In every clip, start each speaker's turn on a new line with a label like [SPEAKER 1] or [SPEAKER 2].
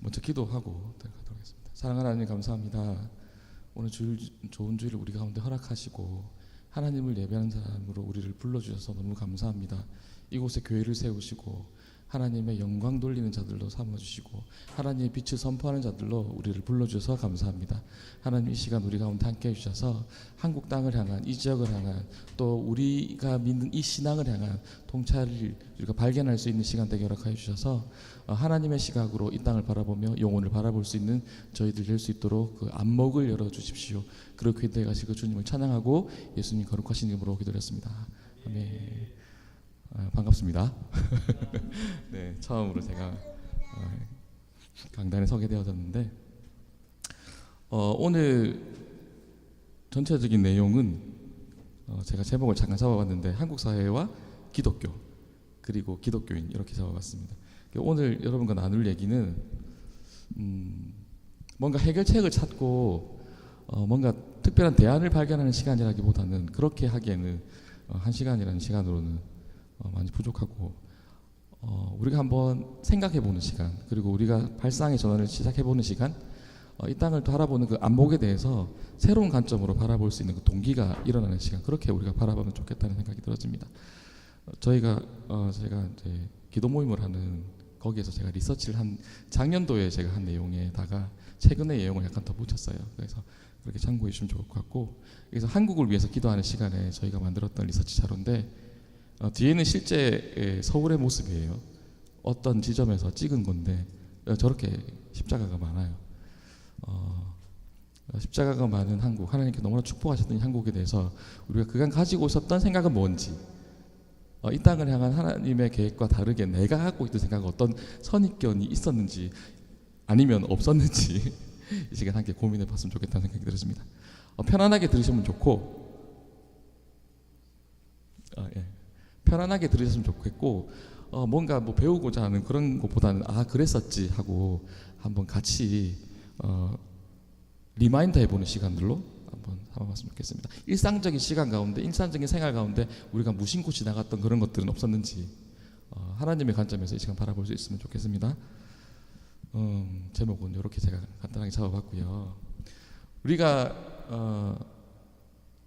[SPEAKER 1] 먼저 기도하고 들어가도록 하겠습니다. 사랑하는 하나님 감사합니다. 오늘 주일, 좋은 주일을 우리 가운데 허락하시고 하나님을 예배하는 사람으로 우리를 불러주셔서 너무 감사합니다. 이곳에 교회를 세우시고 하나님의 영광 돌리는 자들로 삼아주시고 하나님의 빛을 선포하는 자들로 우리를 불러주셔서 감사합니다. 하나님 이 시간 우리 가운데 함께 해주셔서 한국 땅을 향한 이 지역을 향한 또 우리가 믿는 이 신앙을 향한 통찰을 우리가 발견할 수 있는 시간 되게 허락하여 주셔서 하나님의 시각으로 이 땅을 바라보며 영혼을 바라볼 수 있는 저희들 될 수 있도록 그 안목을 열어주십시오. 그렇게 되가시고 주님을 찬양하고 예수님 거룩하신 이름으로 기도했습니다. 아멘. 반갑습니다. 네, 처음으로 제가 강단에 서게 되어졌는데 오늘 전체적인 내용은 제가 제목을 잠깐 잡아봤는데 한국 사회와 기독교 그리고 기독교인 이렇게 잡아봤습니다. 오늘 여러분과 나눌 얘기는 뭔가 해결책을 찾고 뭔가 특별한 대안을 발견하는 시간이라기보다는 그렇게 하기에는 한 시간이라는 시간으로는 많이 부족하고 우리가 한번 생각해보는 시간 그리고 우리가 발상의 전환을 시작해보는 시간 이 땅을 바라보는 그 안목에 대해서 새로운 관점으로 바라볼 수 있는 그 동기가 일어나는 시간 그렇게 우리가 바라보면 좋겠다는 생각이 들어집니다. 제가 이제 기도 모임을 하는 거기에서 제가 리서치를 한 작년도에 제가 한 내용에다가 최근의 내용을 약간 더 붙였어요. 그래서 그렇게 참고해 주시면 좋을 것 같고 그래서 한국을 위해서 기도하는 시간에 저희가 만들었던 리서치 자료인데 뒤에는 실제 서울의 모습이에요. 어떤 지점에서 찍은 건데 저렇게 십자가가 많아요. 십자가가 많은 한국, 하나님께 너무나 축복하셨던 한국에 대해서 우리가 그간 가지고 있었던 생각은 뭔지 이 땅을 향한 하나님의 계획과 다르게 내가 갖고 있던 생각은 어떤 선입견이 있었는지 아니면 없었는지 이 시간 함께 고민해 봤으면 좋겠다는 생각이 들었습니다. 편안하게 들으시면 좋고 편안하게 들으셨으면 좋겠고 뭔가 뭐 배우고자 하는 그런 것보다는 그랬었지 하고 한번 같이 리마인드 해보는 시간들로 한번 삼아봤으면 좋겠습니다. 일상적인 시간 가운데 일상적인 생활 가운데 우리가 무심코 지나갔던 그런 것들은 없었는지 하나님의 관점에서 이 시간 바라볼 수 있으면 좋겠습니다. 제목은 이렇게 제가 간단하게 잡아봤고요. 우리가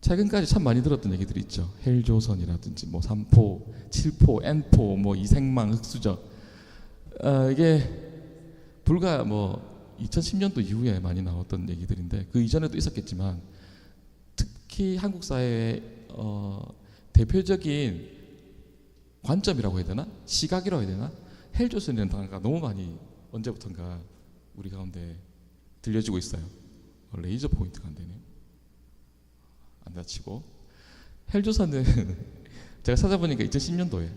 [SPEAKER 1] 최근까지 참 많이 들었던 얘기들이 있죠. 헬조선이라든지 뭐 3포, 7포, N포, 뭐 이생망, 흑수저. 이게 불과 뭐 2010년도 이후에 많이 나왔던 얘기들인데 그 이전에도 있었겠지만 특히 한국 사회의 대표적인 관점이라고 해야 되나? 시각이라고 해야 되나? 헬조선이라는 단어가 너무 많이 언제부턴가 우리 가운데 들려지고 있어요. 레이저 포인트가 안 되네요. 안 다치고 헬조선은 제가 찾아보니까 2010년도에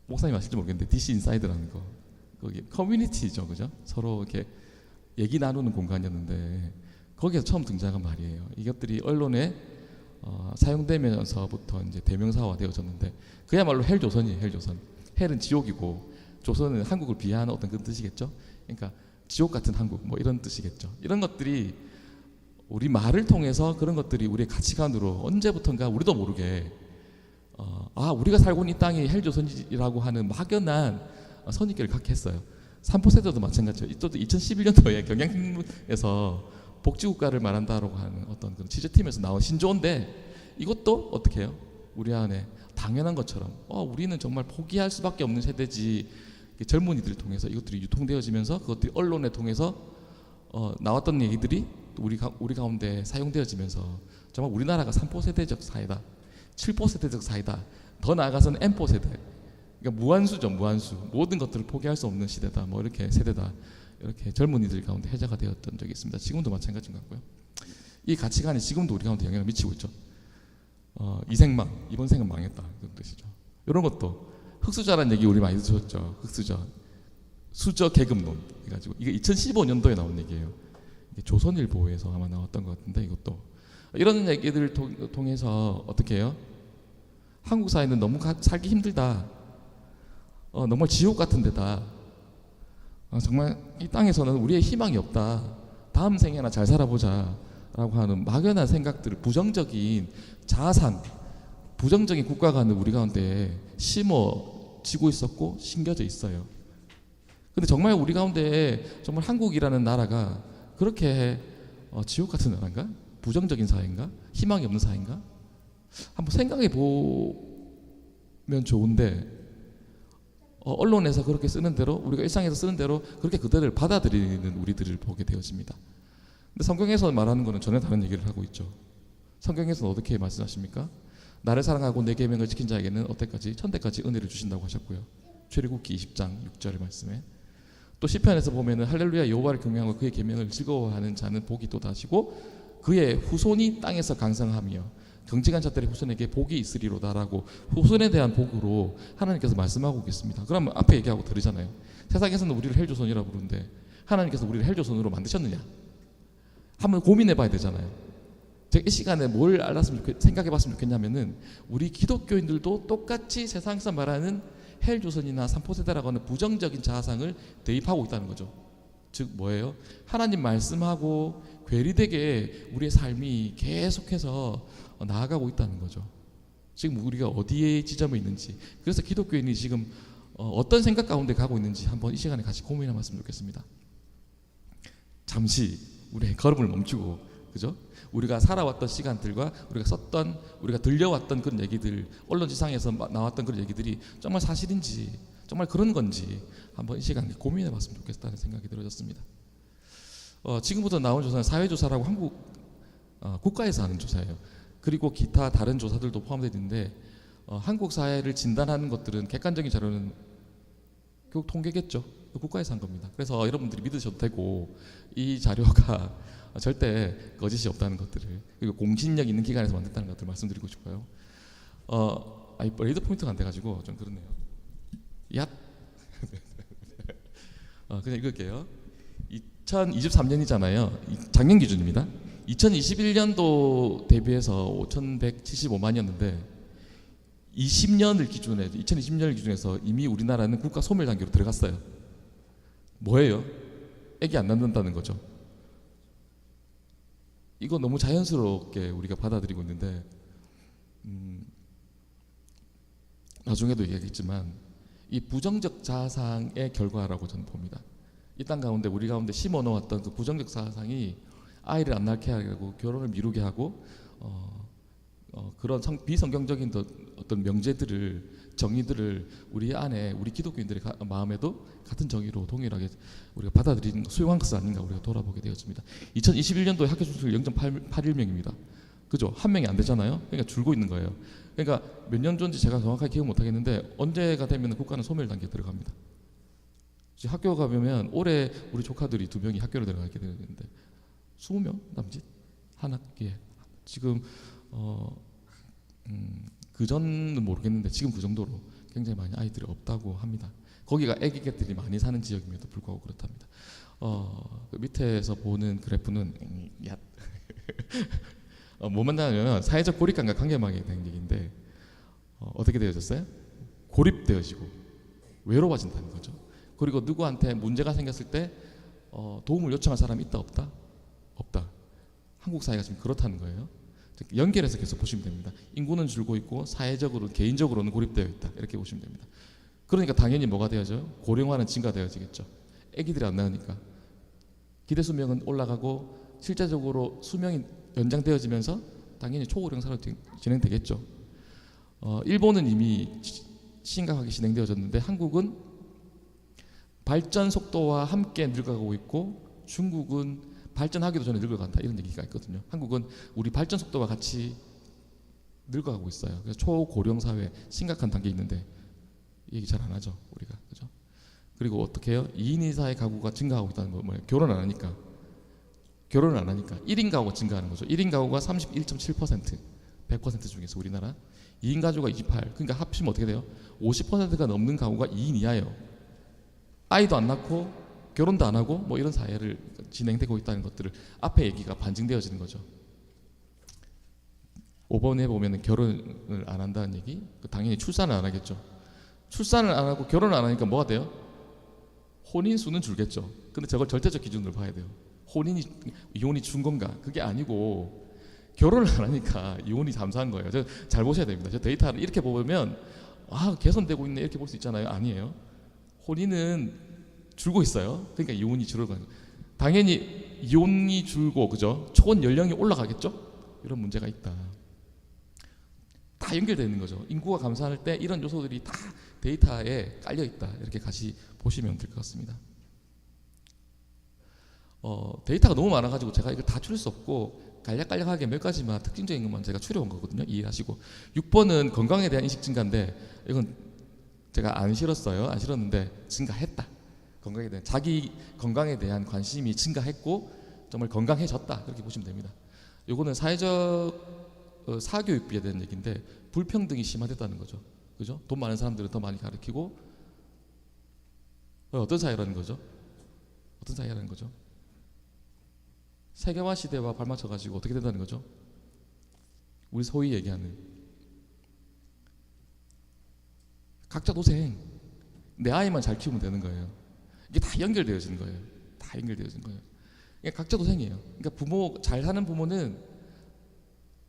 [SPEAKER 1] 목사님 아실지 모르겠는데 DC 인사이드라는 거 거기 커뮤니티죠, 그죠? 서로 이렇게 얘기 나누는 공간이었는데 거기에서 처음 등장한 말이에요. 이것들이 언론에 사용되면서부터 이제 대명사화 되어졌는데 그야말로 헬조선이에요. 헬조선. 헬은 지옥이고 조선은 한국을 비하하는 어떤 그런 뜻이겠죠. 그러니까 지옥 같은 한국 뭐 이런 뜻이겠죠. 이런 것들이 우리 말을 통해서 그런 것들이 우리의 가치관으로 언제부턴가 우리도 모르게 우리가 살고 있는 이 땅이 헬조선이라고 하는 막연한 선입견을 갖게 했어요. 삼포세대도 마찬가지죠. 이것도 2011년도에 경향신문에서 복지국가를 말한다라고 하는 어떤 그런 취재팀에서 나온 신조어인데 이것도 어떻게 해요? 우리 안에 당연한 것처럼 우리는 정말 포기할 수밖에 없는 세대지. 젊은이들을 통해서 이것들이 유통되어지면서 그것들이 언론에 통해서 나왔던 얘기들이 우리 가운데 사용되어지면서 정말 우리나라가 3포 세대적 사회다, 7포 세대적 사회다, 더 나아가서는 N포 세대. 그러니까 무한수죠, 무한수. 모든 것들을 포기할 수 없는 시대다, 뭐 이렇게 세대다. 이렇게 젊은이들 가운데 해자가 되었던 적이 있습니다. 지금도 마찬가지인 것 같고요. 이 가치관이 지금도 우리 가운데 영향을 미치고 있죠. 이생망, 이번 생은 망했다 그런 뜻이죠. 이런 것도 흑수저라는 얘기 우리 많이 들었죠. 흑수저, 수저 계급론 해가지고 이게 2015년도에 나온 얘기예요. 조선일보에서 아마 나왔던 것 같은데 이것도 이런 얘기들을 통해서 어떻게 해요? 한국 사회는 너무 살기 힘들다. 정말 지옥 같은 데다. 정말 이 땅에서는 우리의 희망이 없다. 다음 생에나 잘 살아보자 라고 하는 막연한 생각들을 부정적인 자아상, 부정적인 국가관을 우리 가운데 심어지고 있었고 심겨져 있어요. 근데 정말 우리 가운데 정말 한국이라는 나라가 그렇게 지옥 같은 나라인가? 부정적인 사회인가? 희망이 없는 사회인가? 한번 생각해 보면 좋은데 언론에서 그렇게 쓰는 대로, 우리가 일상에서 쓰는 대로 그렇게 그들을 받아들이는 우리들을 보게 되어집니다. 근데 성경에서 말하는 것은 전혀 다른 얘기를 하고 있죠. 성경에서는 어떻게 말씀하십니까? 나를 사랑하고 내 계명을 지킨 자에게는 어때까지? 천대까지 은혜를 주신다고 하셨고요. 출애굽기 20장 6절 말씀에 또 시편에서 보면은 할렐루야 여호와를 경외하고 그의 계명을 즐거워하는 자는 복이 돋아지고 그의 후손이 땅에서 강성하며 경직한 자들의 후손에게 복이 있으리로다라고 후손에 대한 복으로 하나님께서 말씀하고 계십니다. 그러면 앞에 얘기하고 들으잖아요. 세상에서는 우리를 헬조선이라고 부르는데 하나님께서 우리를 헬조선으로 만드셨느냐? 한번 고민해 봐야 되잖아요. 제가 이 시간에 뭘 생각해 봤으면 좋겠냐면은 우리 기독교인들도 똑같이 세상에서 말하는 헬조선이나 삼포세대라고 하는 부정적인 자아상을 대입하고 있다는 거죠. 즉 뭐예요? 하나님 말씀하고 괴리되게 우리의 삶이 계속해서 나아가고 있다는 거죠. 지금 우리가 어디에 지점에 있는지, 그래서 기독교인이 지금 어떤 생각 가운데 가고 있는지 한번 이 시간에 같이 고민해 봤으면 좋겠습니다. 잠시 우리의 걸음을 멈추고, 그죠? 우리가 살아왔던 시간들과 우리가 썼던, 우리가 들려왔던 그런 얘기들, 언론지상에서 나왔던 그런 얘기들이 정말 사실인지, 정말 그런 건지 한번 이 시간에 고민해 봤으면 좋겠다는 생각이 들어졌습니다. 지금부터 나온 조사는 사회조사라고 한국 국가에서 하는 조사예요. 그리고 기타 다른 조사들도 포함되어 있는데 한국 사회를 진단하는 것들은 객관적인 자료는 결국 통계겠죠. 국가에서 한 겁니다. 그래서 여러분들이 믿으셔도 되고 이 자료가 절대 거짓이 없다는 것들을, 그리고 공신력 있는 기관에서 만들었다는 것들을 말씀드리고 싶어요. 레이더 포인트가 안 돼가지고 좀 그렇네요. 야, 그냥 읽을게요. 2023년이잖아요. 작년 기준입니다. 2021년도 대비해서 5,175만이었는데 2020년을 기준해서 이미 우리나라는 국가 소멸 단계로 들어갔어요. 뭐예요? 애기 안 낳는다는 거죠. 이거 너무 자연스럽게 우리가 받아들이고 있는데 나중에도 얘기하겠지만 이 부정적 자아상의 결과라고 저는 봅니다. 이 땅 가운데 우리 가운데 심어 놓았던 그 부정적 자아상이 아이를 안 낳게 하고 결혼을 미루게 하고 그런 비성경적인 어떤 명제들을, 정의들을 우리 안에, 우리 기독교인들의 마음에도 같은 정의로 동일하게 우리가 받아들이는 수용한 것은 아닌가 우리가 돌아보게 되었습니다. 2021년도에 학교 수술 0.81명입니다. 그죠? 한 명이 안 되잖아요. 그러니까 줄고 있는 거예요. 그러니까 몇 년 전인지 제가 정확하게 기억 못 하겠는데 언제가 되면 국가는 소멸 단계에 들어갑니다. 학교 가보면 올해 우리 조카들이 2명이 학교를 들어가게 되는데 20명 남짓 한 학기에 지금 그 전은 모르겠는데 지금 그 정도로 굉장히 많이 아이들이 없다고 합니다. 거기가 아기들이 많이 사는 지역임에도 불구하고 그렇답니다. 그 밑에서 보는 그래프는 뭐 만나면 사회적 고립감과 관계망에 대한 얘기인데 어떻게 되어졌어요? 고립되어지고 외로워진다는 거죠. 그리고 누구한테 문제가 생겼을 때 도움을 요청할 사람이 있다 없다? 없다. 한국 사회가 지금 그렇다는 거예요. 연결해서 계속 보시면 됩니다. 인구는 줄고 있고 사회적으로, 개인적으로는 고립되어 있다. 이렇게 보시면 됩니다. 그러니까 당연히 뭐가 되어져요? 고령화는 증가되어지겠죠. 아기들이 안 나으니까 기대 수명은 올라가고 실제적으로 수명이 연장되어지면서 당연히 초고령 사회로 진행되겠죠. 일본은 이미 심각하게 진행되어졌는데 한국은 발전 속도와 함께 늙어가고 있고 중국은 발전하기도 전에 늙어간다, 이런 얘기가 있거든요. 한국은 우리 발전 속도와 같이 늙어가고 있어요. 그래서 초고령 사회 심각한 단계에 있는데 얘기 잘 안 하죠 우리가, 그죠? 그리고 어떻게 해요? 2인 이상의 가구가 증가하고 있다는 거 뭐예요? 결혼을 안 하니까 1인 가구가 증가하는 거죠. 1인 가구가 31.7%, 100% 중에서 우리나라 2인 가구가 28, 그러니까 합치면 어떻게 돼요? 50%가 넘는 가구가 2인 이하예요. 아이도 안 낳고 결혼도 안 하고 뭐 이런 사회를 진행되고 있다는 것들을 앞에 얘기가 반증되어지는 거죠. 5번에 보면 결혼을 안 한다는 얘기, 당연히 출산을 안 하겠죠. 출산을 안 하고 결혼을 안 하니까 뭐가 돼요? 혼인 수는 줄겠죠. 근데 저걸 절대적 기준으로 봐야 돼요. 이혼이 준 건가? 그게 아니고 결혼을 안 하니까 이혼이 잠수한 거예요. 잘 보셔야 됩니다. 저 데이터를 이렇게 보면 개선되고 있네 이렇게 볼 수 있잖아요. 아니에요. 혼인은 줄고 있어요. 그러니까 이혼이 줄어가는. 당연히 이혼이 줄고 그죠? 초혼 연령이 올라가겠죠? 이런 문제가 있다. 다 연결되어 있는 거죠. 인구가 감소할 때 이런 요소들이 다 데이터에 깔려 있다. 이렇게 같이 보시면 될 것 같습니다. 데이터가 너무 많아가지고 제가 이걸 다 추릴 수 없고 간략간략하게 몇 가지만 특징적인 것만 제가 추려온 거거든요. 이해하시고 6번은 건강에 대한 인식 증가인데 이건 제가 안 실었어요. 안 실었는데 증가했다. 건강에 대한 자기 건강에 대한 관심이 증가했고 정말 건강해졌다. 그렇게 보시면 됩니다. 이거는 사회적 사교육비에 대한 얘기인데 불평등이 심화됐다는 거죠. 그죠? 돈 많은 사람들은 더 많이 가르치고 어떤 사회라는 거죠? 어떤 사회라는 거죠? 세계화 시대와 발맞춰가지고 어떻게 된다는 거죠? 우리 소위 얘기하는 각자 도생. 내 아이만 잘 키우면 되는 거예요. 이게 다 연결되어지는 거예요. 다 연결되어지는 거예요. 그러니까 각자 도생이에요. 그러니까 부모 잘 사는 부모는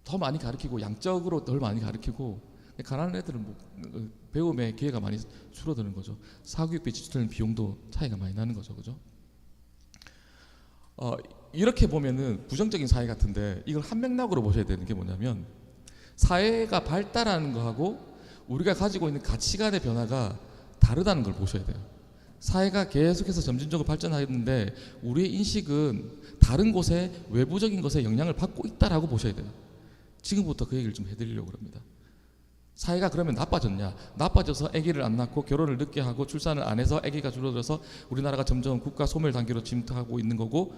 [SPEAKER 1] 더 많이 가르치고 양적으로 덜 많이 가르치고 가난한 애들은 뭐 배움의 기회가 많이 줄어드는 거죠. 사교육비 지출되는 비용도 차이가 많이 나는 거죠. 그죠? 이렇게 보면은 부정적인 사회 같은데 이걸 한 맥락으로 보셔야 되는 게 뭐냐면 사회가 발달하는 거하고 우리가 가지고 있는 가치관의 변화가 다르다는 걸 보셔야 돼요. 사회가 계속해서 점진적으로 발전하는데 우리의 인식은 다른 곳에 외부적인 것에 영향을 받고 있다라고 보셔야 돼요. 지금부터 그 얘기를 좀 해드리려고 합니다. 사회가 그러면 나빠졌냐? 나빠져서 아기를 안 낳고 결혼을 늦게 하고 출산을 안 해서 아기가 줄어들어서 우리나라가 점점 국가 소멸 단계로 진입하고 있는 거고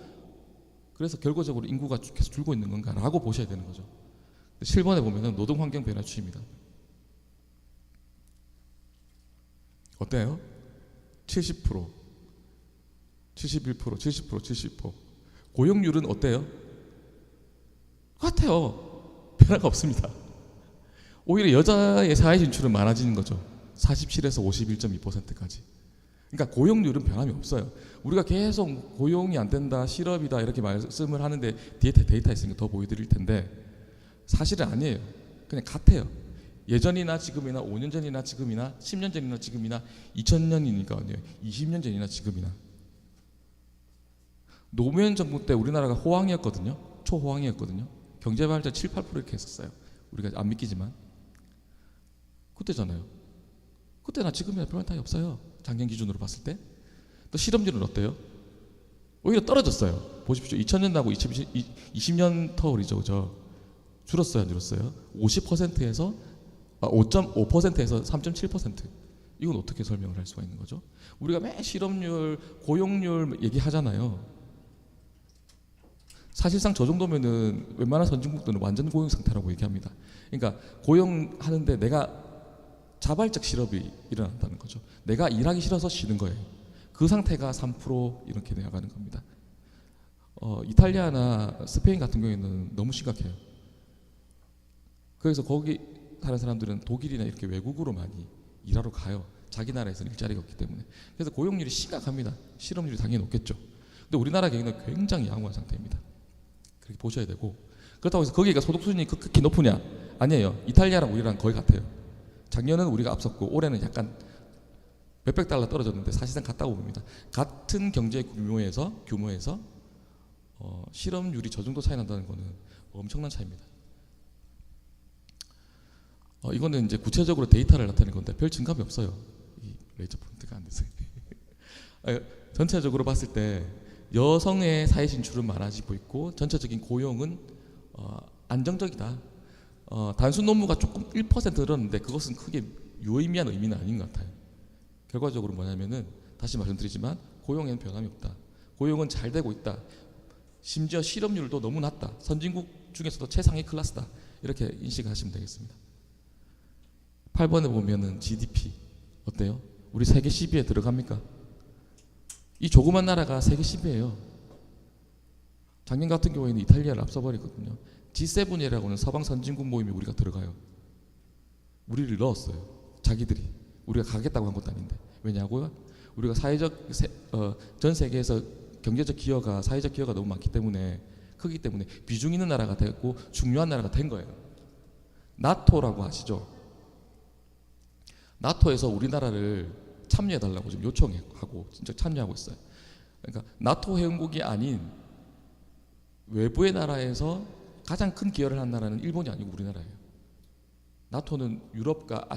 [SPEAKER 1] 그래서 결과적으로 인구가 계속 줄고 있는 건가라고 보셔야 되는 거죠. 7번에 보면은 노동환경 변화 추이입니다. 어때요? 70%, 71%, 70%, 70%. 고용률은 어때요? 같아요. 변화가 없습니다. 오히려 여자의 사회 진출은 많아지는 거죠. 47에서 51.2%까지. 그러니까 고용률은 변함이 없어요. 우리가 계속 고용이 안 된다, 실업이다 이렇게 말씀을 하는데 뒤에 데이터 있으니까 더 보여드릴 텐데 사실은 아니에요. 그냥 같아요. 예전이나 지금이나 5년 전이나 지금이나 10년 전이나 지금이나 2000년이니까 아니에요. 20년 전이나 지금이나. 노무현 정부 때 우리나라가 호황이었거든요. 초호황이었거든요. 경제 발전 7, 8% 이렇게 했었어요. 우리가 안 믿기지만 그때잖아요. 그때나 지금이나 별 차이 없어요. 작년 기준으로 봤을 때. 또 실업률은 어때요? 오히려 떨어졌어요. 보십시오. 2000년하고 2020년 터울이죠. 그죠? 줄었어요, 안 줄었어요? 50%에서 5.5%에서 3.7%. 이건 어떻게 설명을 할 수가 있는 거죠? 우리가 매 실업률, 고용률 얘기하잖아요. 사실상 저 정도면은 웬만한 선진국들은 완전 고용 상태라고 얘기합니다. 그러니까 고용하는데 내가 자발적 실업이 일어난다는 거죠. 내가 일하기 싫어서 쉬는 거예요. 그 상태가 3% 이렇게 나가는 겁니다. 이탈리아나 스페인 같은 경우에는 너무 심각해요. 그래서 거기 사는 사람들은 독일이나 이렇게 외국으로 많이 일하러 가요. 자기 나라에서는 일자리가 없기 때문에. 그래서 고용률이 심각합니다. 실업률이 당연히 높겠죠. 근데 우리나라 경우는 굉장히 양호한 상태입니다. 그렇게 보셔야 되고 그렇다고 해서 거기가 소득 수준이 극히 높으냐? 아니에요. 이탈리아랑 우리랑 거의 같아요. 작년은 우리가 앞섰고 올해는 약간 몇백 달러 떨어졌는데 사실상 같다고 봅니다. 같은 경제 규모에서 실업률이 저 정도 차이 난다는 것은 엄청난 차이입니다. 이거는 이제 구체적으로 데이터를 나타내는 건데 별 증감이 없어요. 이 레이저 폰트가 안 돼서. 전체적으로 봤을 때 여성의 사회 진출은 많아지고 있고 전체적인 고용은 안정적이다. 단순 노무가 조금 1% 늘었는데 그것은 크게 유의미한 의미는 아닌 것 같아요. 결과적으로 뭐냐면은 다시 말씀드리지만 고용에는 변함이 없다. 고용은 잘 되고 있다. 심지어 실업률도 너무 낮다. 선진국 중에서도 최상위 클래스다. 이렇게 인식하시면 되겠습니다. 8번에 보면은 GDP 어때요? 우리 세계 10위에 들어갑니까? 이 조그만 나라가 세계 10위예요. 작년 같은 경우에는 이탈리아를 앞서버리거든요. G7이라고 하는 서방 선진국 모임에 우리가 들어가요. 우리를 넣었어요. 자기들이. 우리가 가겠다고 한 것도 아닌데. 왜냐고요? 우리가 전 세계에서 경제적 기여가 사회적 기여가 너무 많기 때문에 크기 때문에 비중 있는 나라가 됐고 중요한 나라가 된 거예요. 나토라고 아시죠? 나토에서 우리나라를 참여해달라고 지금 요청하고 진짜 참여하고 있어요. 그러니까 나토 회원국이 아닌 외부의 나라에서 가장 큰 기여를 한 나라는 일본이 아니고 우리나라예요. 나토는 유럽과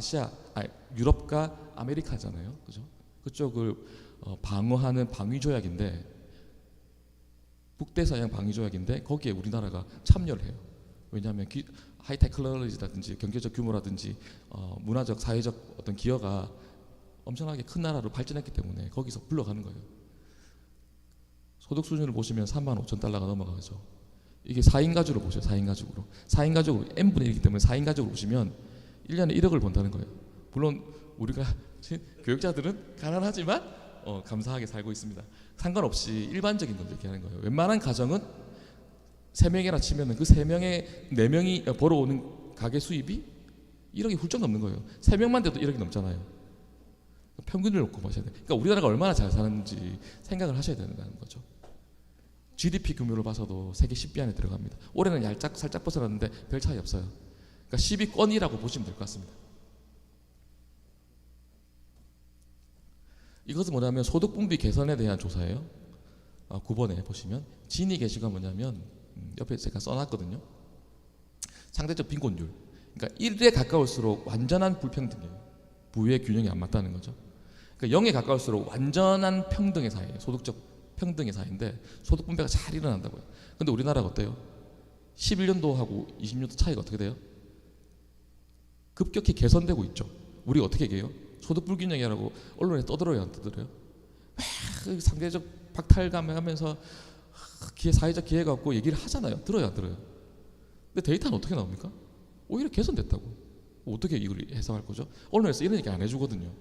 [SPEAKER 1] 아메리카잖아요, 그죠? 그쪽을 방어하는 방위조약인데, 북대서양 방위조약인데 거기에 우리나라가 참여를 해요. 왜냐하면 하이테크놀로지라든지 경제적 규모라든지 문화적, 사회적 어떤 기여가 엄청나게 큰 나라로 발전했기 때문에 거기서 불러가는 거예요. 소득 수준을 보시면 35,000달러가 넘어가죠. 이게 4인 가족으로 보세요. 4인 가족으로. 4인 가족으로 n분의 1이기 때문에 4인 가족으로 보시면 1년에 1억을 번다는 거예요. 물론 우리가 교육자들은 가난하지만 감사하게 살고 있습니다. 상관없이 일반적인 걸 얘기하는 거예요. 웬만한 가정은 3명이라 치면은 그 3명에 4명이 벌어오는 가계 수입이 1억이 훌쩍 넘는 거예요. 3명만 돼도 1억이 넘잖아요. 평균을 놓고 보셔야 돼요. 그러니까 우리나라가 얼마나 잘 사는지 생각을 하셔야 된다는 거죠. GDP 규모를 봐서도 세계 10위 안에 들어갑니다. 올해는 살짝 벗어났는데 별 차이 없어요. 그러니까 10위권이라고 보시면 될 것 같습니다. 이것은 뭐냐면 소득 분배 개선에 대한 조사예요. 9번에 보시면 진위 계시가 뭐냐면 옆에 제가 써놨거든요. 상대적 빈곤율. 그러니까 1에 가까울수록 완전한 불평등이에요. 부의 균형이 안 맞다는 거죠. 그러니까 0에 가까울수록 완전한 평등의 사회예요. 소득적 평등의 사회인데 소득 분배가 잘 일어난다고요. 근데 우리나라가 어때요? 11년도하고 20년도 차이가 어떻게 돼요? 급격히 개선되고 있죠. 우리가 어떻게 얘기해요? 소득 불균형이라고 언론에 떠들어요, 안 떠들어요? 상대적 박탈감하면서 사회적 기회가 없고 얘기를 하잖아요. 들어요, 안 들어요? 근데 데이터는 어떻게 나옵니까? 오히려 개선됐다고. 어떻게 이걸 해석할 거죠? 언론에서 이런 얘기 안 해주거든요.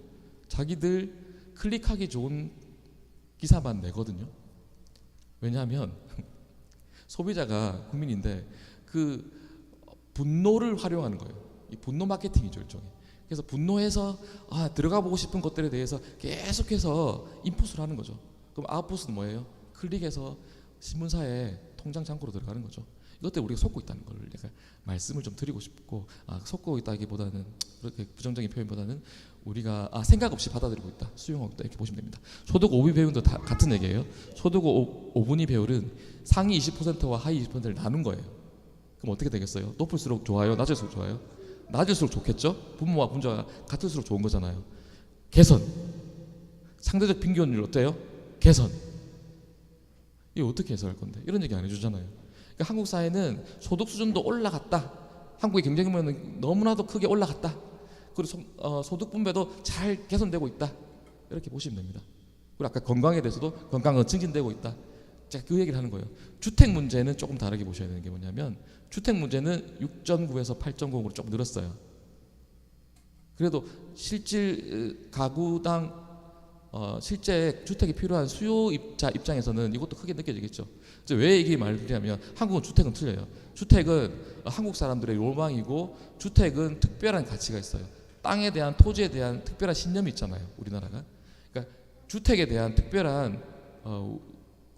[SPEAKER 1] 자기들 클릭하기 좋은 기사만 내거든요. 왜냐하면 소비자가 국민인데 그 분노를 활용하는 거예요. 이 분노 마케팅이죠, 일종의. 그래서 분노해서 들어가 보고 싶은 것들에 대해서 계속해서 인풋을 하는 거죠. 그럼 아웃풋은 뭐예요? 클릭해서 신문사에 통장 창고로 들어가는 거죠. 이것 때문에 우리가 속고 있다는 걸 제가 말씀을 좀 드리고 싶고, 속고 있다기보다는, 그렇게 부정적인 표현보다는 우리가 생각 없이 받아들이고 있다, 수용하고 있다, 이렇게 보시면 됩니다. 소득 5분 배율도 다 같은 얘기예요. 소득 5분위 배율은 상위 20%와 하위 20%를 나눈 거예요. 그럼 어떻게 되겠어요? 높을수록 좋아요? 낮을수록 좋아요? 낮을수록 좋겠죠? 분모와 분자가 같을수록 좋은 거잖아요. 개선. 상대적 빈곤율 어때요? 개선. 이거 어떻게 해석할 건데? 이런 얘기 안 해주잖아요. 그러니까 한국 사회는 소득 수준도 올라갔다. 한국의 경쟁력은 너무나도 크게 올라갔다. 그리고 소득 분배도 잘 개선되고 있다. 이렇게 보시면 됩니다. 그리고 아까 건강에 대해서도 건강은 증진되고 있다. 제가 그 얘기를 하는 거예요. 주택 문제는 조금 다르게 보셔야 되는 게 뭐냐면, 주택 문제는 6.9에서 8.0으로 조금 늘었어요. 그래도 실질 가구당 실제 주택이 필요한 수요자 입장에서는 이것도 크게 느껴지겠죠. 왜 이게 말을 드리냐면, 한국은 주택은 틀려요. 주택은 한국 사람들의 로망이고, 주택은 특별한 가치가 있어요. 땅에 대한, 토지에 대한 특별한 신념이 있잖아요, 우리나라가. 그러니까 주택에 대한 특별한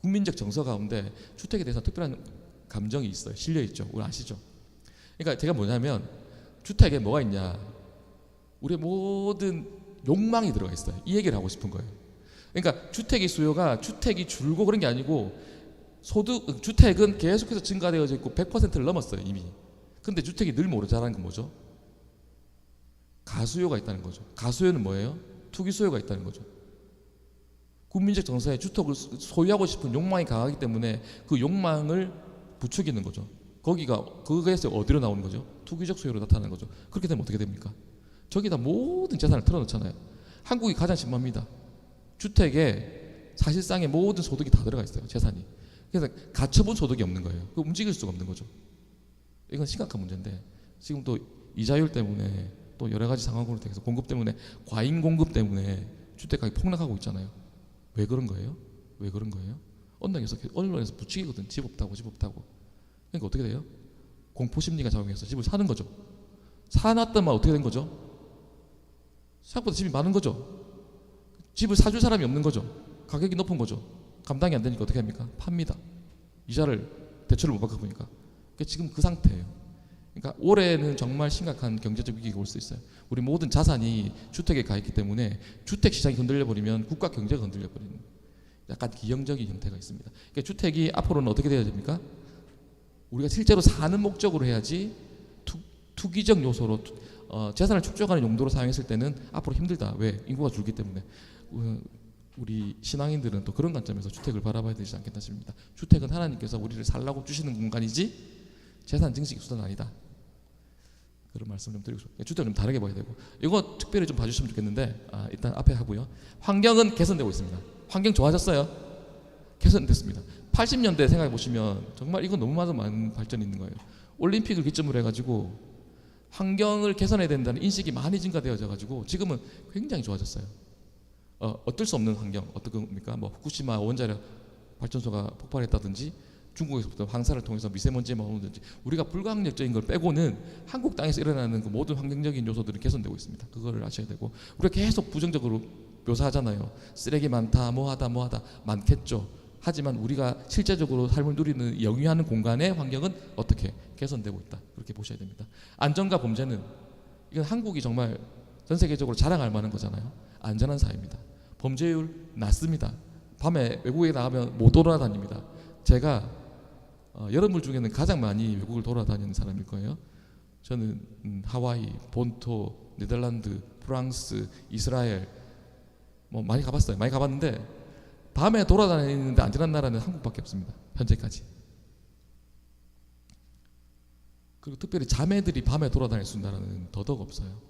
[SPEAKER 1] 국민적 정서 가운데 주택에 대해서 특별한 감정이 있어요. 실려 있죠. 우리 아시죠? 그러니까 제가 뭐냐면, 주택에 뭐가 있냐, 우리의 모든 욕망이 들어가 있어요. 이 얘기를 하고 싶은 거예요. 그러니까 주택의 수요가 주택이 줄고 그런 게 아니고, 주택은 계속해서 증가되어져 있고 100%를 넘었어요, 이미. 근데 주택이 늘 모자라는 건 뭐죠? 가수요가 있다는 거죠. 가수요는 뭐예요? 투기 수요가 있다는 거죠. 국민적 정서에 주택을 소유하고 싶은 욕망이 강하기 때문에 그 욕망을 부추기는 거죠. 거기에서 어디로 나오는 거죠? 투기적 수요로 나타나는 거죠. 그렇게 되면 어떻게 됩니까? 저기다 모든 재산을 틀어놓잖아요. 한국이 가장 심합니다. 주택에 사실상의 모든 소득이 다 들어가 있어요, 재산이. 그래서 가처분 소득이 없는 거예요. 움직일 수가 없는 거죠. 이건 심각한 문제인데, 지금 또 이자율 때문에, 또 여러 가지 상황으로 돼서 공급 때문에, 과잉 공급 때문에 주택가격이 폭락하고 있잖아요. 왜 그런 거예요? 왜 그런 거예요? 언론에서 부추기거든. 집 없다고, 집 없다고. 그러니까 어떻게 돼요? 공포심리가 작용해서 집을 사는 거죠. 사놨더만 어떻게 된 거죠? 생각보다 집이 많은 거죠. 집을 사줄 사람이 없는 거죠. 가격이 높은 거죠. 감당이 안 되니까 어떻게 합니까? 팝니다. 이자를, 대출을 못 받고 보니까. 그러니까 지금 그 상태예요. 그러니까 올해는 정말 심각한 경제적 위기가 올 수 있어요. 우리 모든 자산이 주택에 가 있기 때문에 주택 시장이 흔들려 버리면 국가 경제가 흔들려 버리는 약간 기형적인 형태가 있습니다. 그러니까 주택이 앞으로는 어떻게 돼야 됩니까? 우리가 실제로 사는 목적으로 해야지 투기적 요소로 재산을 축적하는 용도로 사용했을 때는 앞으로 힘들다. 왜? 인구가 줄기 때문에. 우리 신앙인들은 또 그런 관점에서 주택을 바라봐야 되지 않겠나 싶습니다. 주택은 하나님께서 우리를 살라고 주시는 공간이지 재산 증식 수단은 아니다. 그런 말씀 좀 드리고 싶어요. 주택을 좀 다르게 봐야 되고, 이거 특별히 좀 봐주시면 좋겠는데, 일단 앞에 하고요. 환경은 개선되고 있습니다. 환경 좋아졌어요? 개선됐습니다. 80년대 생각해 보시면 정말 이건 너무 많은 발전이 있는 거예요. 올림픽을 기점으로 해가지고 환경을 개선해야 된다는 인식이 많이 증가되어져 가지고 지금은 굉장히 좋아졌어요. 어쩔 수 없는 환경, 어떤 겁니까? 뭐 후쿠시마 원자력 발전소가 폭발했다든지 중국에서부터 황사를 통해서 미세먼지가 오는지, 우리가 불가항력적인 걸 빼고는 한국 땅에서 일어나는 그 모든 환경적인 요소들은 개선되고 있습니다. 그거를 아셔야 되고, 우리가 계속 부정적으로 묘사하잖아요. 쓰레기 많다, 뭐하다 많겠죠. 하지만 우리가 실제적으로 삶을 누리는 영위하는 공간의 환경은 어떻게 개선되고 있다, 그렇게 보셔야 됩니다. 안전과 범죄는, 이건 한국이 정말 전 세계적으로 자랑할 만한 거잖아요. 안전한 사회입니다. 범죄율 낮습니다. 밤에 외국에 나가면 못 돌아다닙니다. 제가 여러분 중에는 가장 많이 외국을 돌아다니는 사람일 거예요. 저는 하와이, 본토, 네덜란드, 프랑스, 이스라엘 뭐 많이 가봤어요. 많이 가봤는데 밤에 돌아다니는데 안전한 나라는 한국밖에 없습니다. 현재까지. 그리고 특별히 자매들이 밤에 돌아다닐 수 있는 나라는 더더욱 없어요.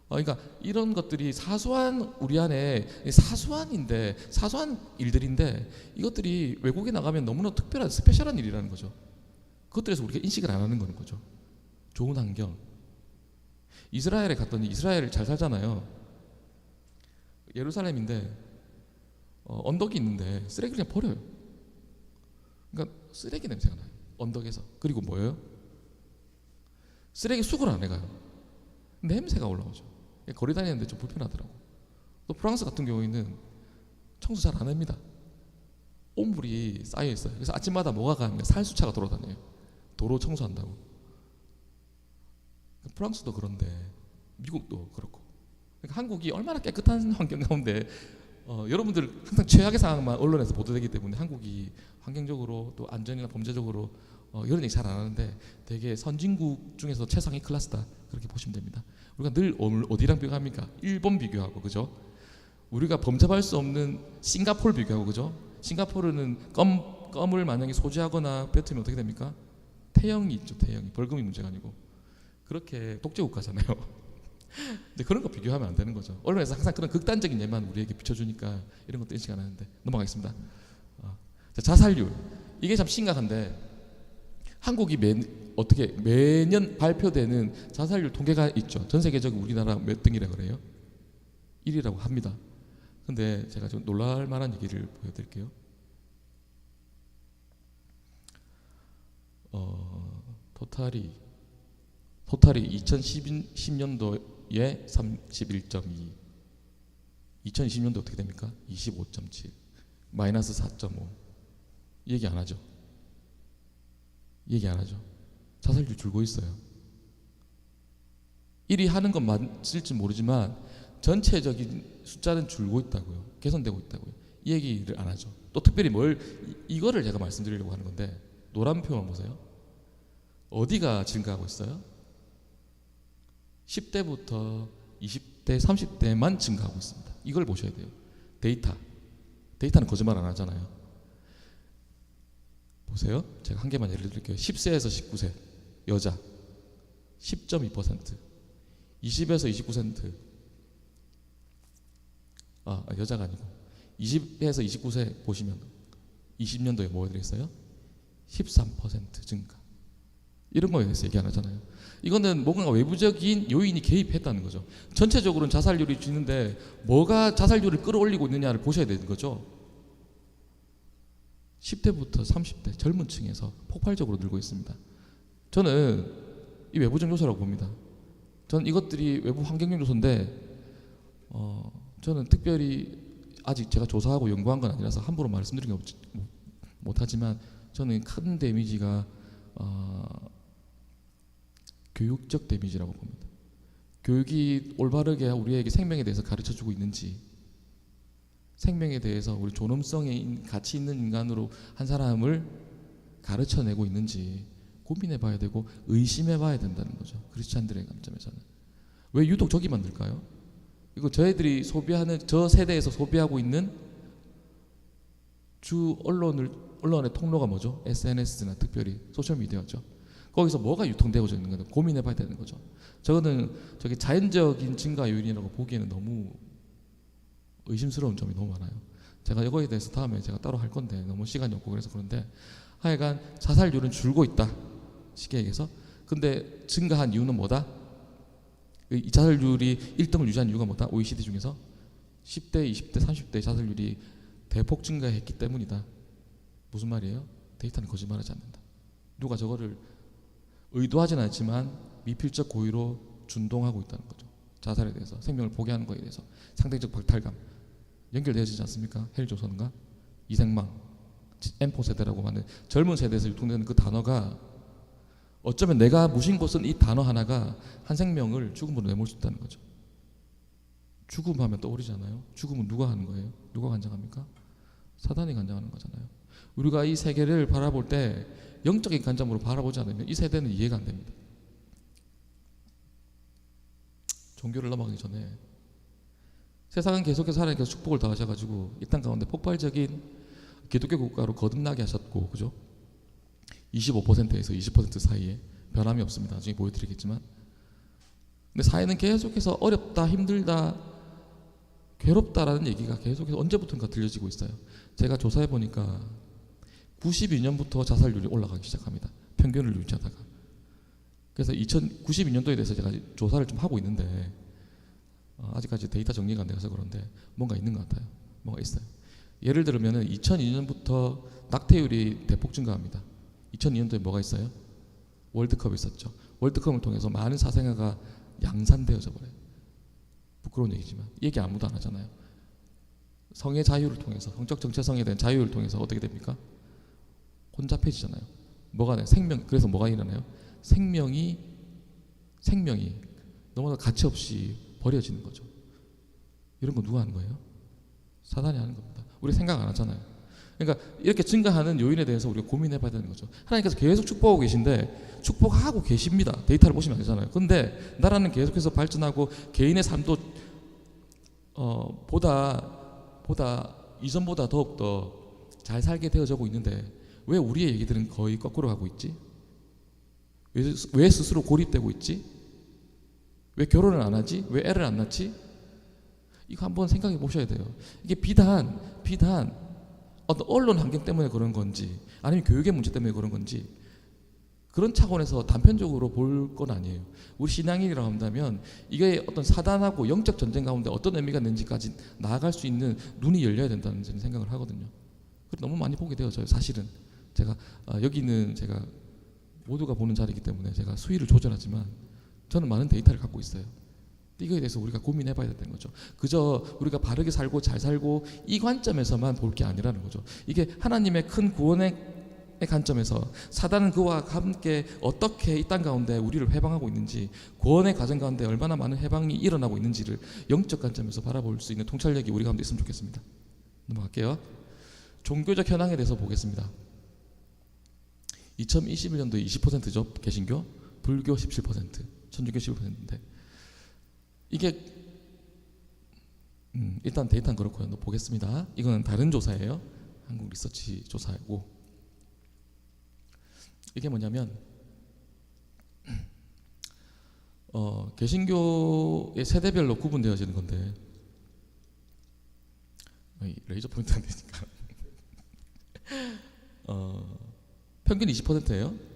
[SPEAKER 1] 그러니까 이런 것들이 사소한, 우리 안에 사소한 일들인데 이것들이 외국에 나가면 너무나 특별한 스페셜한 일이라는 거죠. 그것들에서 우리가 인식을 안 하는 거죠. 좋은 환경. 이스라엘에 갔더니, 이스라엘 잘 살잖아요. 예루살렘인데 언덕이 있는데 쓰레기를 그냥 버려요. 그러니까 쓰레기 냄새가 나요, 언덕에서. 그리고 뭐예요? 쓰레기 수거를 안 해가요. 냄새가 올라오죠. 거리 다니는데 좀 불편하더라고. 또 프랑스 같은 경우에는 청소 잘 안 합니다. 오물이 쌓여 있어요. 그래서 아침마다 뭐가 가면 살수차가 돌아다녀요. 도로 청소한다고. 프랑스도 그런데 미국도 그렇고. 그러니까 한국이 얼마나 깨끗한 환경 가운데 여러분들 항상 최악의 상황만 언론에서 보도되기 때문에 한국이 환경적으로 또 안전이나 범죄적으로 이런 얘기 잘 안 하는데 되게 선진국 중에서 최상위 클래스다, 그렇게 보시면 됩니다. 우리가 늘 어디랑 비교합니까? 일본 비교하고, 그죠? 우리가 범접할 수 없는 싱가포르 비교하고, 그죠? 싱가포르는 껌을 만약에 소지하거나 뱉으면 어떻게 됩니까? 태형이 있죠. 태형이. 벌금이 문제가 아니고. 그렇게 독재국가잖아요. 근데 그런 거 비교하면 안 되는 거죠. 언론에서 항상 그런 극단적인 예만 우리에게 비춰주니까 이런 것도 인식 안 하는데, 넘어가겠습니다. 자살률, 이게 참 심각한데, 한국이 매년 발표되는 자살률 통계가 있죠. 전 세계적으로 우리나라 몇 등이라고 그래요? 1위라고 합니다. 근데 제가 좀 놀랄 만한 얘기를 보여드릴게요. 토탈이 2010년도에 31.2, 2020년도 어떻게 됩니까? 25.7, 마이너스 4.5. 얘기 안 하죠. 자살률 줄고 있어요. 1위 하는 건 맞을지 모르지만 전체적인 숫자는 줄고 있다고요. 개선되고 있다고요. 이 얘기를 안 하죠. 또 특별히 이거를 제가 말씀드리려고 하는 건데, 노란 표만 보세요. 어디가 증가하고 있어요? 10대부터 20대, 30대만 증가하고 있습니다. 이걸 보셔야 돼요. 데이터는 거짓말 안 하잖아요. 보세요. 제가 한 개만 예를 들게요. 10세에서 19세 여자 10.2%, 20에서 29%, 여자가 아니고 20에서 29세 보시면 20년도에 뭐 되겠어요? 13% 증가. 이런 거에 대해서 얘기 안 하잖아요. 이거는 뭔가 외부적인 요인이 개입했다는 거죠. 전체적으로는 자살률이 주는데 뭐가 자살률을 끌어올리고 있느냐를 보셔야 되는 거죠. 10대부터 30대 젊은 층에서 폭발적으로 늘고 있습니다. 저는 이 외부적 요소라고 봅니다. 저는 이것들이 외부 환경적 요소인데 저는 특별히 아직 제가 조사하고 연구한 건 아니라서 함부로 말씀드리기 못하지만 저는 큰 데미지가 교육적 데미지라고 봅니다. 교육이 올바르게 우리에게 생명에 대해서 가르쳐주고 있는지, 생명에 대해서 우리 존엄성에 가치 있는 인간으로 한 사람을 가르쳐내고 있는지 고민해봐야 되고 의심해봐야 된다는 거죠. 크리스찬들의 관점에서는. 왜 유독 저기 만들까요? 이거 저희들이 소비하는, 저 세대에서 소비하고 있는 주 언론의 통로가 뭐죠? SNS나 특별히 소셜미디어죠. 거기서 뭐가 유통되어져 있는 건가 고민해봐야 되는 거죠. 저거는 저게 자연적인 증가 요인이라고 보기에는 너무 의심스러운 점이 너무 많아요. 제가 이거에 대해서 다음에 제가 따로 할 건데 너무 시간이 없고 그래서 그런데, 하여간 자살률은 줄고 있다, 쉽게 얘기해서. 근데 증가한 이유는 뭐다? 이 자살률이 1등을 유지한 이유가 뭐다? OECD 중에서 10대, 20대, 30대 자살률이 대폭 증가했기 때문이다. 무슨 말이에요? 데이터는 거짓말하지 않는다. 누가 저거를 의도하진 않지만 미필적 고의로 준동하고 있다는 거죠. 자살에 대해서, 생명을 포기하는 것에 대해서 상대적 박탈감 연결되어지지 않습니까? 헬조선과 이생망, M4 세대라고 하는 젊은 세대에서 유통되는 그 단어가, 어쩌면 내가 무심코 쓴 이 단어 하나가 한 생명을 죽음으로 내몰 수 있다는 거죠. 죽음하면 떠오르잖아요. 죽음은 누가 하는 거예요? 누가 관장합니까? 사단이 관장하는 거잖아요. 우리가 이 세계를 바라볼 때 영적인 관점으로 바라보지 않으면 이 세대는 이해가 안 됩니다. 종교를 넘어가기 전에 세상은 계속해서 하나님께서 축복을 더하셔가지고 이 땅 가운데 폭발적인 기독교 국가로 거듭나게 하셨고, 그죠? 25%에서 20% 사이에 변함이 없습니다. 나중에 보여드리겠지만, 근데 사회는 계속해서 어렵다, 힘들다, 괴롭다라는 얘기가 계속해서 언제부턴가 들려지고 있어요. 제가 조사해 보니까 92년부터 자살률이 올라가기 시작합니다. 평균을 유지하다가. 그래서 2092년도에 대해서 제가 조사를 좀 하고 있는데 아직까지 데이터 정리가 안 돼서 그런데 뭔가 있는 것 같아요. 뭔가 있어요. 예를 들면 2002년부터 낙태율이 대폭 증가합니다. 2002년도에 뭐가 있어요? 월드컵이 있었죠. 월드컵을 통해서 많은 사생아가 양산되어져 버려요. 부끄러운 얘기지만 얘기 아무도 안 하잖아요. 성의 자유를 통해서, 성적 정체성에 대한 자유를 통해서 어떻게 됩니까? 혼잡해지잖아요. 뭐가 나요? 생명. 그래서 뭐가 일어나요? 생명이 너무나 가치 없이 버려지는 거죠. 이런 거 누가 하는 거예요? 사단이 하는 겁니다. 우리 생각 안 하잖아요. 그러니까 이렇게 증가하는 요인에 대해서 우리가 고민해봐야 되는 거죠. 하나님께서 계속 축복하고 계신데 축복하고 계십니다. 데이터를 보시면 알잖아요. 근데 나라는 계속해서 발전하고 개인의 삶도 보다 이전보다 더욱더 잘 살게 되어지고 있는데 왜 우리의 얘기들은 거의 거꾸로 가고 있지? 왜 스스로 고립되고 있지? 왜 결혼을 안 하지? 왜 애를 안 낳지? 이거 한번 생각해 보셔야 돼요. 이게 비단 어떤 언론 환경 때문에 그런 건지 아니면 교육의 문제 때문에 그런 건지 그런 차원에서 단편적으로 볼 건 아니에요. 우리 신앙인이라고 한다면 이게 어떤 사단하고 영적 전쟁 가운데 어떤 의미가 있는지까지 나아갈 수 있는 눈이 열려야 된다는 생각을 하거든요. 너무 많이 보게 되어져요. 사실은 제가 여기는 제가 모두가 보는 자리이기 때문에 제가 수위를 조절하지만 저는 많은 데이터를 갖고 있어요. 이거에 대해서 우리가 고민해봐야 되는 거죠. 그저 우리가 바르게 살고 잘 살고 이 관점에서만 볼 게 아니라는 거죠. 이게 하나님의 큰 구원의 관점에서 사단은 그와 함께 어떻게 이 땅 가운데 우리를 해방하고 있는지, 구원의 과정 가운데 얼마나 많은 해방이 일어나고 있는지를 영적 관점에서 바라볼 수 있는 통찰력이 우리 가운데 있으면 좋겠습니다. 넘어갈게요. 종교적 현황에 대해서 보겠습니다. 2021년도에 20%죠. 개신교, 불교 17%, 천주교 15%인데 이게 일단 데이터는 그렇고요. 보겠습니다. 이거는 다른 조사예요. 한국 리서치 조사이고 이게 뭐냐면 개신교의 세대별로 구분되어지는 건데 레이저 포인트 안 되니까 평균 20%예요.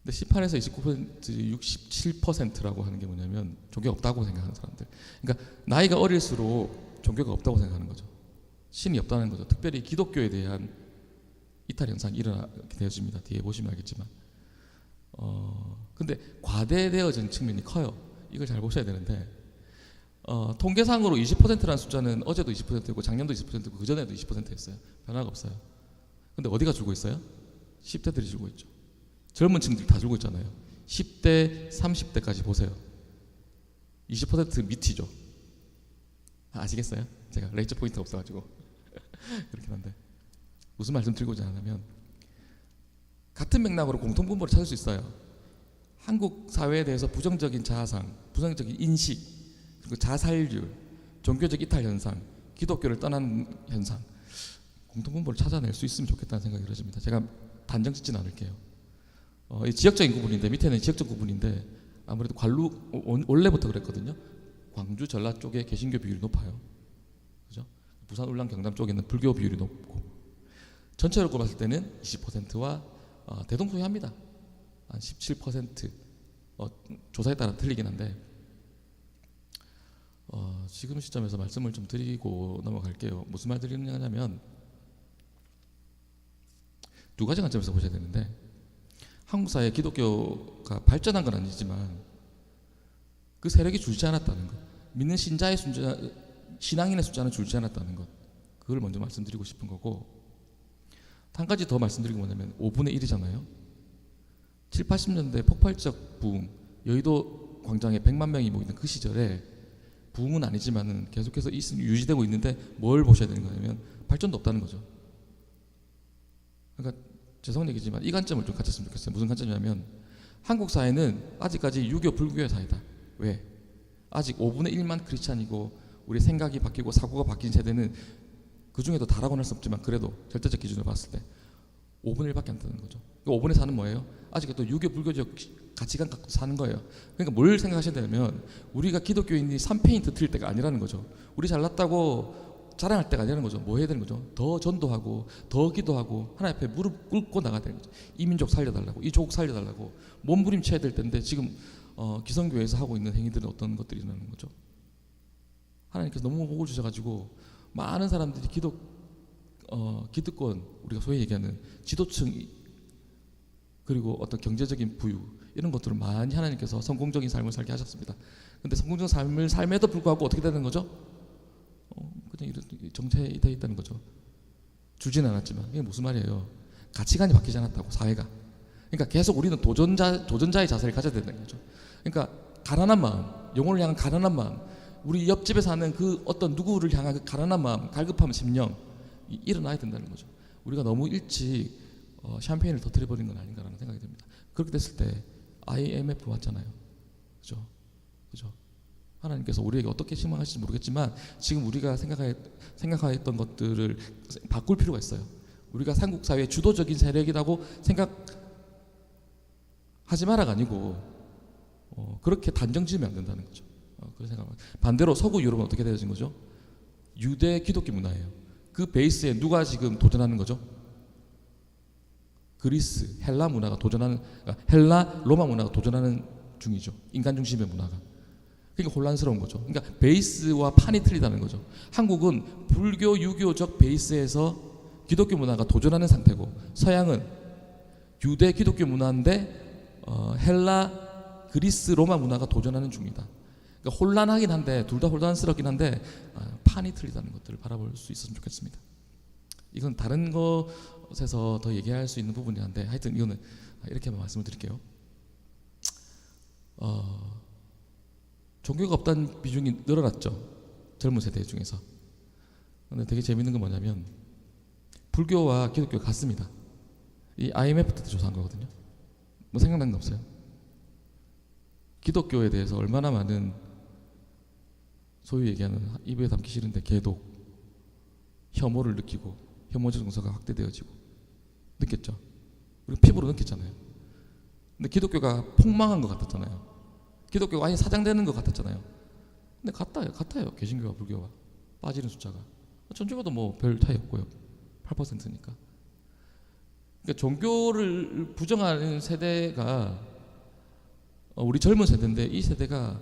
[SPEAKER 1] 근데 18에서 29%, 67%라고 하는 게 뭐냐면 종교가 없다고 생각하는 사람들. 그러니까 나이가 어릴수록 종교가 없다고 생각하는 거죠. 신이 없다는 거죠. 특별히 기독교에 대한 이탈 현상이 일어나게 되어집니다. 뒤에 보시면 알겠지만. 근데 과대되어진 측면이 커요. 이걸 잘 보셔야 되는데 통계상으로 20%라는 숫자는 어제도 20%고 작년도 20%고 그전에도 20%였어요. 변화가 없어요. 근데 어디가 줄고 있어요? 10대들이 줄고 있죠. 젊은 층들 다 줄고 있잖아요. 10대, 30대까지 보세요. 20% 밑이죠. 아시겠어요? 제가 레이저 포인트가 없어가지고 그렇긴 한데 무슨 말씀 드리고자 하냐면 같은 맥락으로 공통분모를 찾을 수 있어요. 한국 사회에 대해서 부정적인 자아상, 부정적인 인식, 그리고 자살률, 종교적 이탈 현상, 기독교를 떠나는 현상, 공통분모를 찾아낼 수 있으면 좋겠다는 생각이 들어집니다. 제가 단정 짓진 않을게요. 이 지역적인 구분인데, 밑에는 지역적 구분인데 아무래도 관루 원래부터 그랬거든요. 광주 전라 쪽에 개신교 비율이 높아요. 그죠? 부산 울릉 경남 쪽에는 불교 비율이 높고, 전체적으로 봤을 때는 20%와 대동소이합니다. 한 17%. 조사에 따라 틀리긴 한데 지금 시점에서 말씀을 좀 드리고 넘어갈게요. 무슨 말 드리느냐면 두 가지 관점에서 보셔야 되는데, 한국 사회 기독교가 발전한 건 아니지만 그 세력이 줄지 않았다는 것, 믿는 신자의 숫자, 신앙인의 숫자는 줄지 않았다는 것, 그걸 먼저 말씀드리고 싶은 거고, 한 가지 더 말씀드리고 뭐냐면 5분의 1이잖아요. 7, 80년대 폭발적 붐, 여의도 광장에 100만 명이 모이는 그 시절에 붐은 아니지만은 계속해서 유지되고 있는데 뭘 보셔야 되는 거냐면 발전도 없다는 거죠. 그러니까 죄송한 얘기지만 이 관점을 좀 가졌으면 좋겠어요. 무슨 관점이냐면 한국 사회는 아직까지 유교 불교의 사회다. 왜? 아직 5분의 1만 크리스찬이고 우리 생각이 바뀌고 사고가 바뀐 세대는 그 중에도 다라고는 할 수 없지만 그래도 절대적 기준으로 봤을 때 5분의 1밖에 안 되는 거죠. 5분의 4는 뭐예요? 아직도 유교 불교적 가치관 갖고 사는 거예요. 그러니까 뭘 생각하셔야 되냐면 우리가 기독교인이 3페인트 틀릴 때가 아니라는 거죠. 우리 잘났다고 자랑할 때가 아니라는 거죠. 뭐 해야 되는 거죠? 더 전도하고 더 기도하고 하나님 앞에 무릎 꿇고 나가야 되는 거죠. 이 민족 살려달라고, 이 조국 살려달라고 몸부림쳐야 될 텐데 지금 기성교회에서 하고 있는 행위들은 어떤 것들이라는 거죠. 하나님께서 너무 복을 주셔가지고 많은 사람들이 기득권, 우리가 소위 얘기하는 지도층, 그리고 어떤 경제적인 부유, 이런 것들을 많이 하나님께서 성공적인 삶을 살게 하셨습니다. 근데 성공적인 삶을 삶에도 불구하고 어떻게 되는 거죠? 그냥 이런 정체되어 있다는 거죠. 줄지는 않았지만. 이게 무슨 말이에요? 가치관이 바뀌지 않았다고, 사회가. 그러니까 계속 우리는 도전자의 자세를 가져야 된다는 거죠. 그러니까 가난한 마음, 영혼을 향한 가난한 마음, 우리 옆집에 사는 그 어떤 누구를 향한 그 가난한 마음, 갈급함, 심령, 일어나야 된다는 거죠. 우리가 너무 일찍 샴페인을 터뜨려버린 건 아닌가라는 생각이 듭니다. 그렇게 됐을 때 IMF 왔잖아요. 그죠? 그죠? 하나님께서 우리에게 어떻게 실망하실지 모르겠지만 지금 우리가 생각했던 것들을 바꿀 필요가 있어요. 우리가 한국 사회의 주도적인 세력이라고 생각하지 마라가 아니고 그렇게 단정 지으면 안 된다는 거죠. 그런 생각은. 반대로 서구 유럽은 어떻게 되어진 거죠? 유대 기독교 문화예요. 그 베이스에 누가 지금 도전하는 거죠? 그리스, 헬라 문화가 도전하는, 헬라, 로마 문화가 도전하는 중이죠. 인간 중심의 문화가. 그러니까 혼란스러운 거죠. 그러니까 베이스와 판이 틀리다는 거죠. 한국은 불교, 유교적 베이스에서 기독교 문화가 도전하는 상태고, 서양은 유대 기독교 문화인데 헬라, 그리스, 로마 문화가 도전하는 중이다. 그러니까 혼란하긴 한데, 둘 다 혼란스럽긴 한데 판이 틀리다는 것들을 바라볼 수 있었으면 좋겠습니다. 이건 다른 것에서 더 얘기할 수 있는 부분이 한데, 하여튼 이거는 이렇게 한번 말씀을 드릴게요. 종교가 없다는 비중이 늘어났죠, 젊은 세대 중에서. 근데 되게 재밌는 건 뭐냐면 불교와 기독교가 같습니다. 이 IMF 때 조사한 거거든요. 뭐 생각나는 거 없어요? 기독교에 대해서 얼마나 많은 소위 얘기하는, 입에 담기 싫은데 개독, 혐오를 느끼고 혐오 정서가 확대되어지고 느꼈죠. 우리 피부로 느꼈잖아요. 근데 기독교가 폭망한 것 같았잖아요. 기독교가 아예 사장되는 것 같았잖아요. 근데 같아요. 개신교와 불교와 빠지는 숫자가 전주가도 뭐 별 차이 없고요. 8%니까. 그러니까 종교를 부정하는 세대가 우리 젊은 세대인데, 이 세대가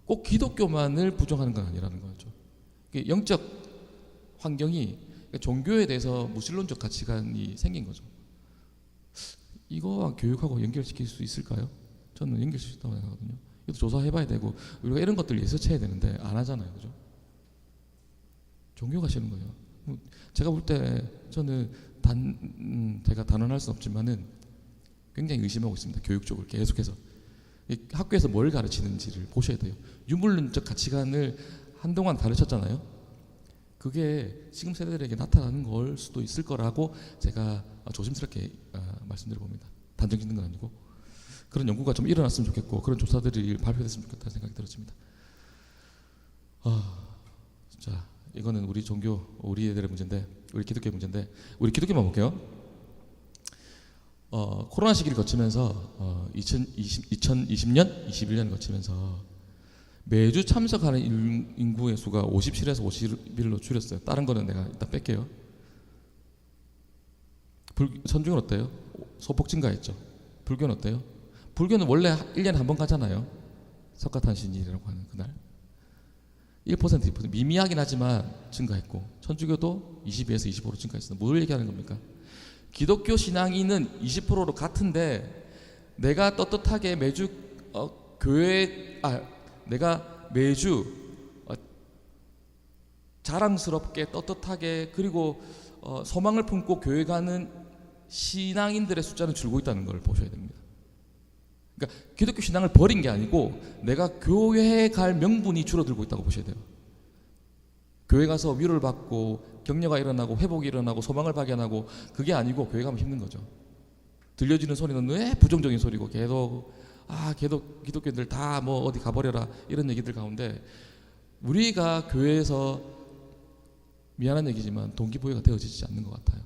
[SPEAKER 1] 꼭 기독교만을 부정하는 건 아니라는 거죠. 영적 환경이, 종교에 대해서 무신론적 가치관이 생긴 거죠. 이거와 교육하고 연결시킬 수 있을까요? 저는 연결시킬 수 있다고 생각하거든요. 이것도 조사해봐야 되고, 우리가 이런 것들 예서쳐야 되는데 안 하잖아요. 그죠? 종교가 싫은 거예요. 제가 볼 때 저는 제가 단언할 수 없지만은 굉장히 의심하고 있습니다. 교육적으로 계속해서 학교에서 뭘 가르치는지를 보셔야 돼요. 유물론적 가치관을 한동안 가르쳤잖아요. 그게 지금 세대들에게 나타나는 걸 수도 있을 거라고 제가 조심스럽게 말씀드려봅니다. 단정 짓는 건 아니고 그런 연구가 좀 일어났으면 좋겠고 그런 조사들이 발표됐으면 좋겠다는 생각이 들었습니다. 자, 이거는 우리 종교, 우리 애들의 문제인데, 우리 기독교의 문제인데, 우리 기독교만 볼게요. 코로나 시기를 거치면서 2020년, 21년을 거치면서 매주 참석하는 인구의 수가 57에서 51로 줄였어요. 다른 거는 내가 일단 뺄게요. 천주교는 어때요? 소폭 증가했죠. 불교는 어때요? 불교는 원래 1년에 한 번 가잖아요. 석가탄신일이라고 하는 그날 1%, 2% 미미하긴 하지만 증가했고, 천주교도 22에서 25로 증가했어요. 뭘 얘기하는 겁니까? 기독교 신앙인은 20%로 같은데 내가 떳떳하게 매주 내가 매주 자랑스럽게 떳떳하게 그리고 소망을 품고 교회 가는 신앙인들의 숫자는 줄고 있다는 걸 보셔야 됩니다. 그러니까 기독교 신앙을 버린 게 아니고 내가 교회에 갈 명분이 줄어들고 있다고 보셔야 돼요. 교회 가서 위로를 받고 격려가 일어나고 회복이 일어나고 소망을 발견하고 그게 아니고 교회 가면 힘든 거죠. 들려지는 소리는 왜 부정적인 소리고 계속 기독교인들 다 뭐 어디 가버려라 이런 얘기들 가운데 우리가 교회에서 미안한 얘기지만 동기부여가 되어지지 않는 것 같아요.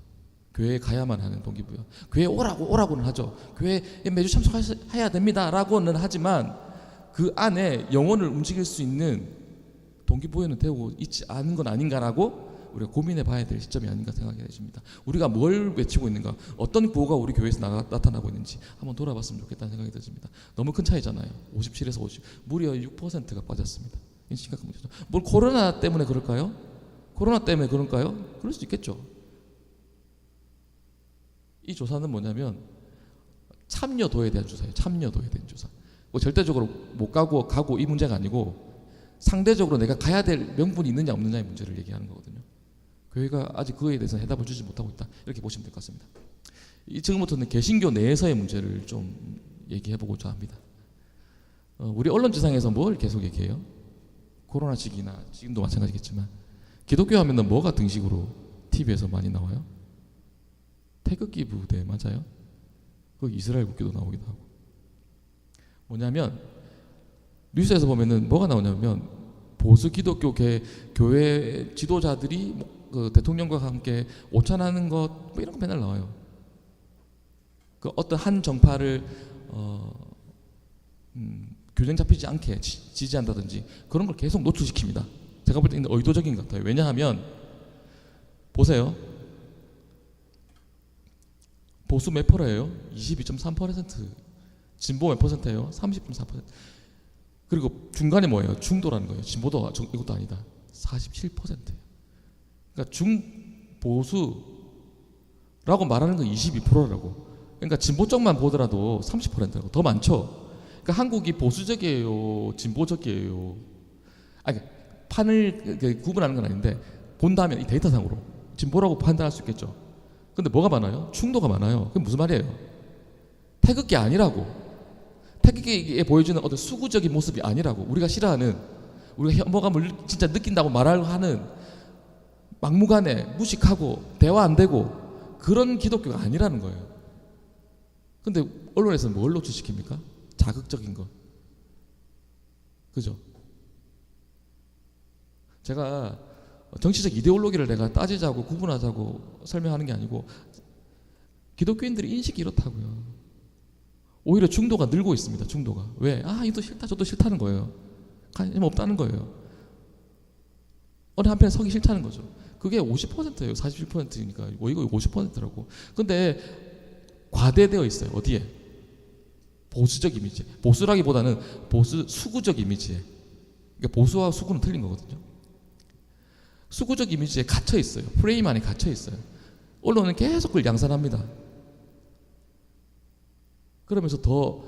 [SPEAKER 1] 교회에 가야만 하는 동기부여. 교회에 오라고는 하죠. 교회에 매주 참석해야 됩니다라고는 하지만 그 안에 영혼을 움직일 수 있는 동기부여는 되고 있지 않은 건 아닌가라고 우리가 고민해 봐야 될 시점이 아닌가 생각이 되십니다. 우리가 뭘 외치고 있는가, 어떤 구호가 우리 교회에서 나타나고 있는지 한번 돌아봤으면 좋겠다는 생각이 들습니다. 너무 큰 차이잖아요. 57에서 50, 무려 6%가 빠졌습니다. 이 심각한 문제죠. 뭘 코로나 때문에 그럴까요? 코로나 때문에 그럴까요? 그럴 수 있겠죠. 이 조사는 뭐냐면 참여도에 대한 조사예요. 참여도에 대한 조사. 뭐 절대적으로 못 가고 이 문제가 아니고 상대적으로 내가 가야 될 명분이 있느냐 없느냐의 문제를 얘기하는 거거든요. 교회가 아직 그에 대해서 해답을 주지 못하고 있다. 이렇게 보시면 될 것 같습니다. 지금부터는 개신교 내에서의 문제를 좀 얘기해보고자 합니다. 우리 언론지상에서 뭘 계속 얘기해요? 코로나 시기나 지금도 마찬가지겠지만 기독교 하면은 뭐가 등식으로 TV에서 많이 나와요? 태극기 부대 맞아요? 그 이스라엘 국기도 나오기도 하고. 뭐냐면 뉴스에서 보면은 뭐가 나오냐면 보수 기독교 교회 지도자들이 그 대통령과 함께 오찬하는 것 뭐 이런 거 맨날 나와요. 그 어떤 한 정파를 균형 잡히지 않게 지지한다든지 그런 걸 계속 노출시킵니다. 제가 볼 때는 의도적인 것 같아요. 왜냐하면 보세요. 보수 몇 %예요? 22.3%. 진보 몇 %예요? 30.4%. 그리고 중간에 뭐예요? 중도라는 거예요. 진보도 이것도 아니다. 47%예요. 그러니까 중보수라고 말하는 건 22%라고. 그러니까 진보 쪽만 보더라도 30%라고. 더 많죠. 그러니까 한국이 보수적이에요, 진보적이에요. 판을 구분하는 건 아닌데 본다면 이 데이터상으로 진보라고 판단할 수 있겠죠. 근데 뭐가 많아요? 중도가 많아요. 그게 무슨 말이에요? 태극기 아니라고. 태극기에 보여주는 어떤 수구적인 모습이 아니라고. 우리가 싫어하는, 우리가 혐오감을 진짜 느낀다고 말하는 막무가내 무식하고 대화 안 되고 그런 기독교가 아니라는 거예요. 근데 언론에서는 뭘 노출시킵니까? 자극적인 것. 그죠? 제가 정치적 이데올로기를 내가 따지자고 구분하자고 설명하는 게 아니고 기독교인들의 인식이 이렇다고요. 오히려 중도가 늘고 있습니다. 중도가. 왜? 이도 싫다 저도 싫다는 거예요. 관심 없다는 거예요. 어느 한편에 서기 싫다는 거죠. 그게 50%예요. 47%니까 이거 50%라고. 근데 과대되어 있어요. 어디에? 보수적 이미지. 보수라기보다는 수구적 이미지에. 그러니까 보수와 수구는 틀린 거거든요. 수구적 이미지에 갇혀 있어요. 프레임 안에 갇혀 있어요. 언론은 계속 그걸 양산합니다. 그러면서 더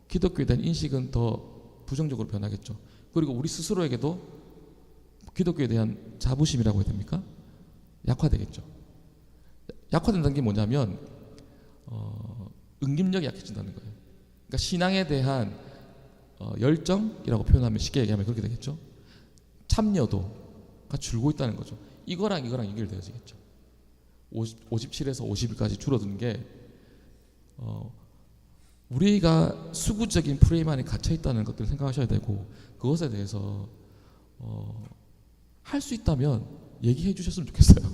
[SPEAKER 1] 기독교에 대한 인식은 더 부정적으로 변하겠죠. 그리고 우리 스스로에게도 기독교에 대한 자부심이라고 해야 됩니까? 약화되겠죠. 약화된다는 게 뭐냐면 응집력이 약해진다는 거예요. 그러니까 신앙에 대한 열정이라고 표현하면 쉽게 얘기하면 그렇게 되겠죠. 참여도가 줄고 있다는 거죠. 이거랑 연결되어지겠죠. 57에서 50일까지 줄어드는 게 우리가 수구적인 프레임 안에 갇혀 있다는 것들을 생각하셔야 되고, 그것에 대해서 할 수 있다면 얘기해 주셨으면 좋겠어요.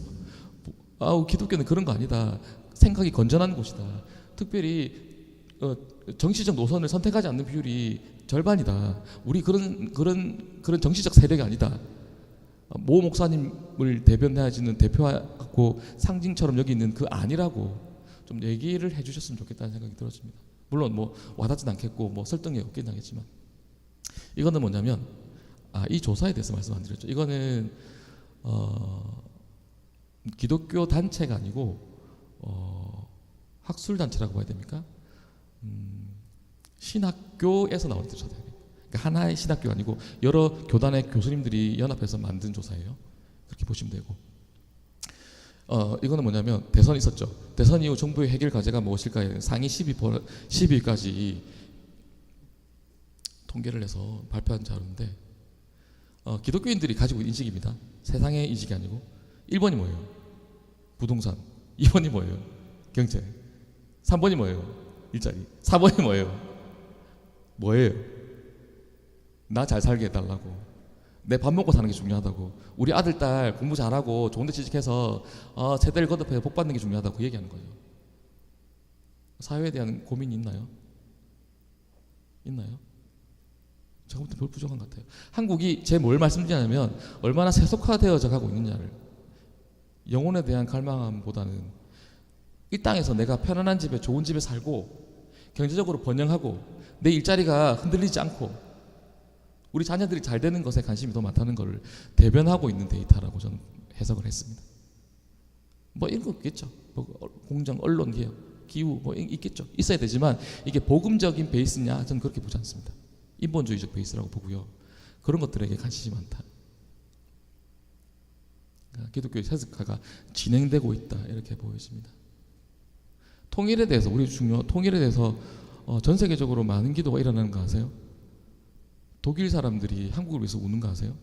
[SPEAKER 1] 기독교는 그런 거 아니다. 생각이 건전한 곳이다. 특별히 정치적 노선을 선택하지 않는 비율이 절반이다. 우리 그런 정치적 세력이 아니다. 모 목사님을 대변해야지는 대표하고 상징처럼 여기 있는 그 아니라고 좀 얘기를 해주셨으면 좋겠다는 생각이 들었습니다. 물론 뭐 와닿진 않겠고 뭐 설득력이 없긴 하겠지만, 이거는 뭐냐면 이 조사에 대해서 말씀 안 드렸죠. 이거는 기독교 단체가 아니고 학술 단체라고 봐야 됩니까? 신학교에서 나온 조사예요. 그러니까 하나의 신학교가 아니고 여러 교단의 교수님들이 연합해서 만든 조사예요. 그렇게 보시면 되고, 이거는 뭐냐면 대선이 있었죠. 대선 이후 정부의 해결 과제가 무엇일까요? 상위 10위까지 통계를 해서 발표한 자료인데, 기독교인들이 가지고 있는 인식입니다. 세상의 인식이 아니고. 1번이 뭐예요? 부동산. 2번이 뭐예요? 경제. 3번이 뭐예요? 일자리. 4번이 뭐예요? 나 잘 살게 해달라고. 내 밥 먹고 사는 게 중요하다고. 우리 아들, 딸 공부 잘하고 좋은 데 취직해서 세대를 거듭해서 복 받는 게 중요하다고 얘기하는 거예요. 사회에 대한 고민이 있나요? 제가 볼 때 별 부족한 것 같아요. 한국이 제 뭘 말씀드리냐면 얼마나 세속화되어져 가고 있느냐를. 영혼에 대한 갈망함보다는 이 땅에서 내가 편안한 집에 좋은 집에 살고 경제적으로 번영하고 내 일자리가 흔들리지 않고 우리 자녀들이 잘 되는 것에 관심이 더 많다는 것을 대변하고 있는 데이터라고 저는 해석을 했습니다. 뭐 이런 거 있겠죠. 뭐 공정, 언론 개혁, 기후 뭐 있겠죠. 있어야 되지만 이게 복음적인 베이스냐? 저는 그렇게 보지 않습니다. 인본주의적 베이스라고 보고요. 그런 것들에게 관심이 많다. 그러니까 기독교의 세습화가 진행되고 있다, 이렇게 보여집니다. 통일에 대해서 통일에 대해서 전 세계적으로 많은 기도가 일어나는 거 아세요? 독일 사람들이 한국을 위해서 우는 거 아세요?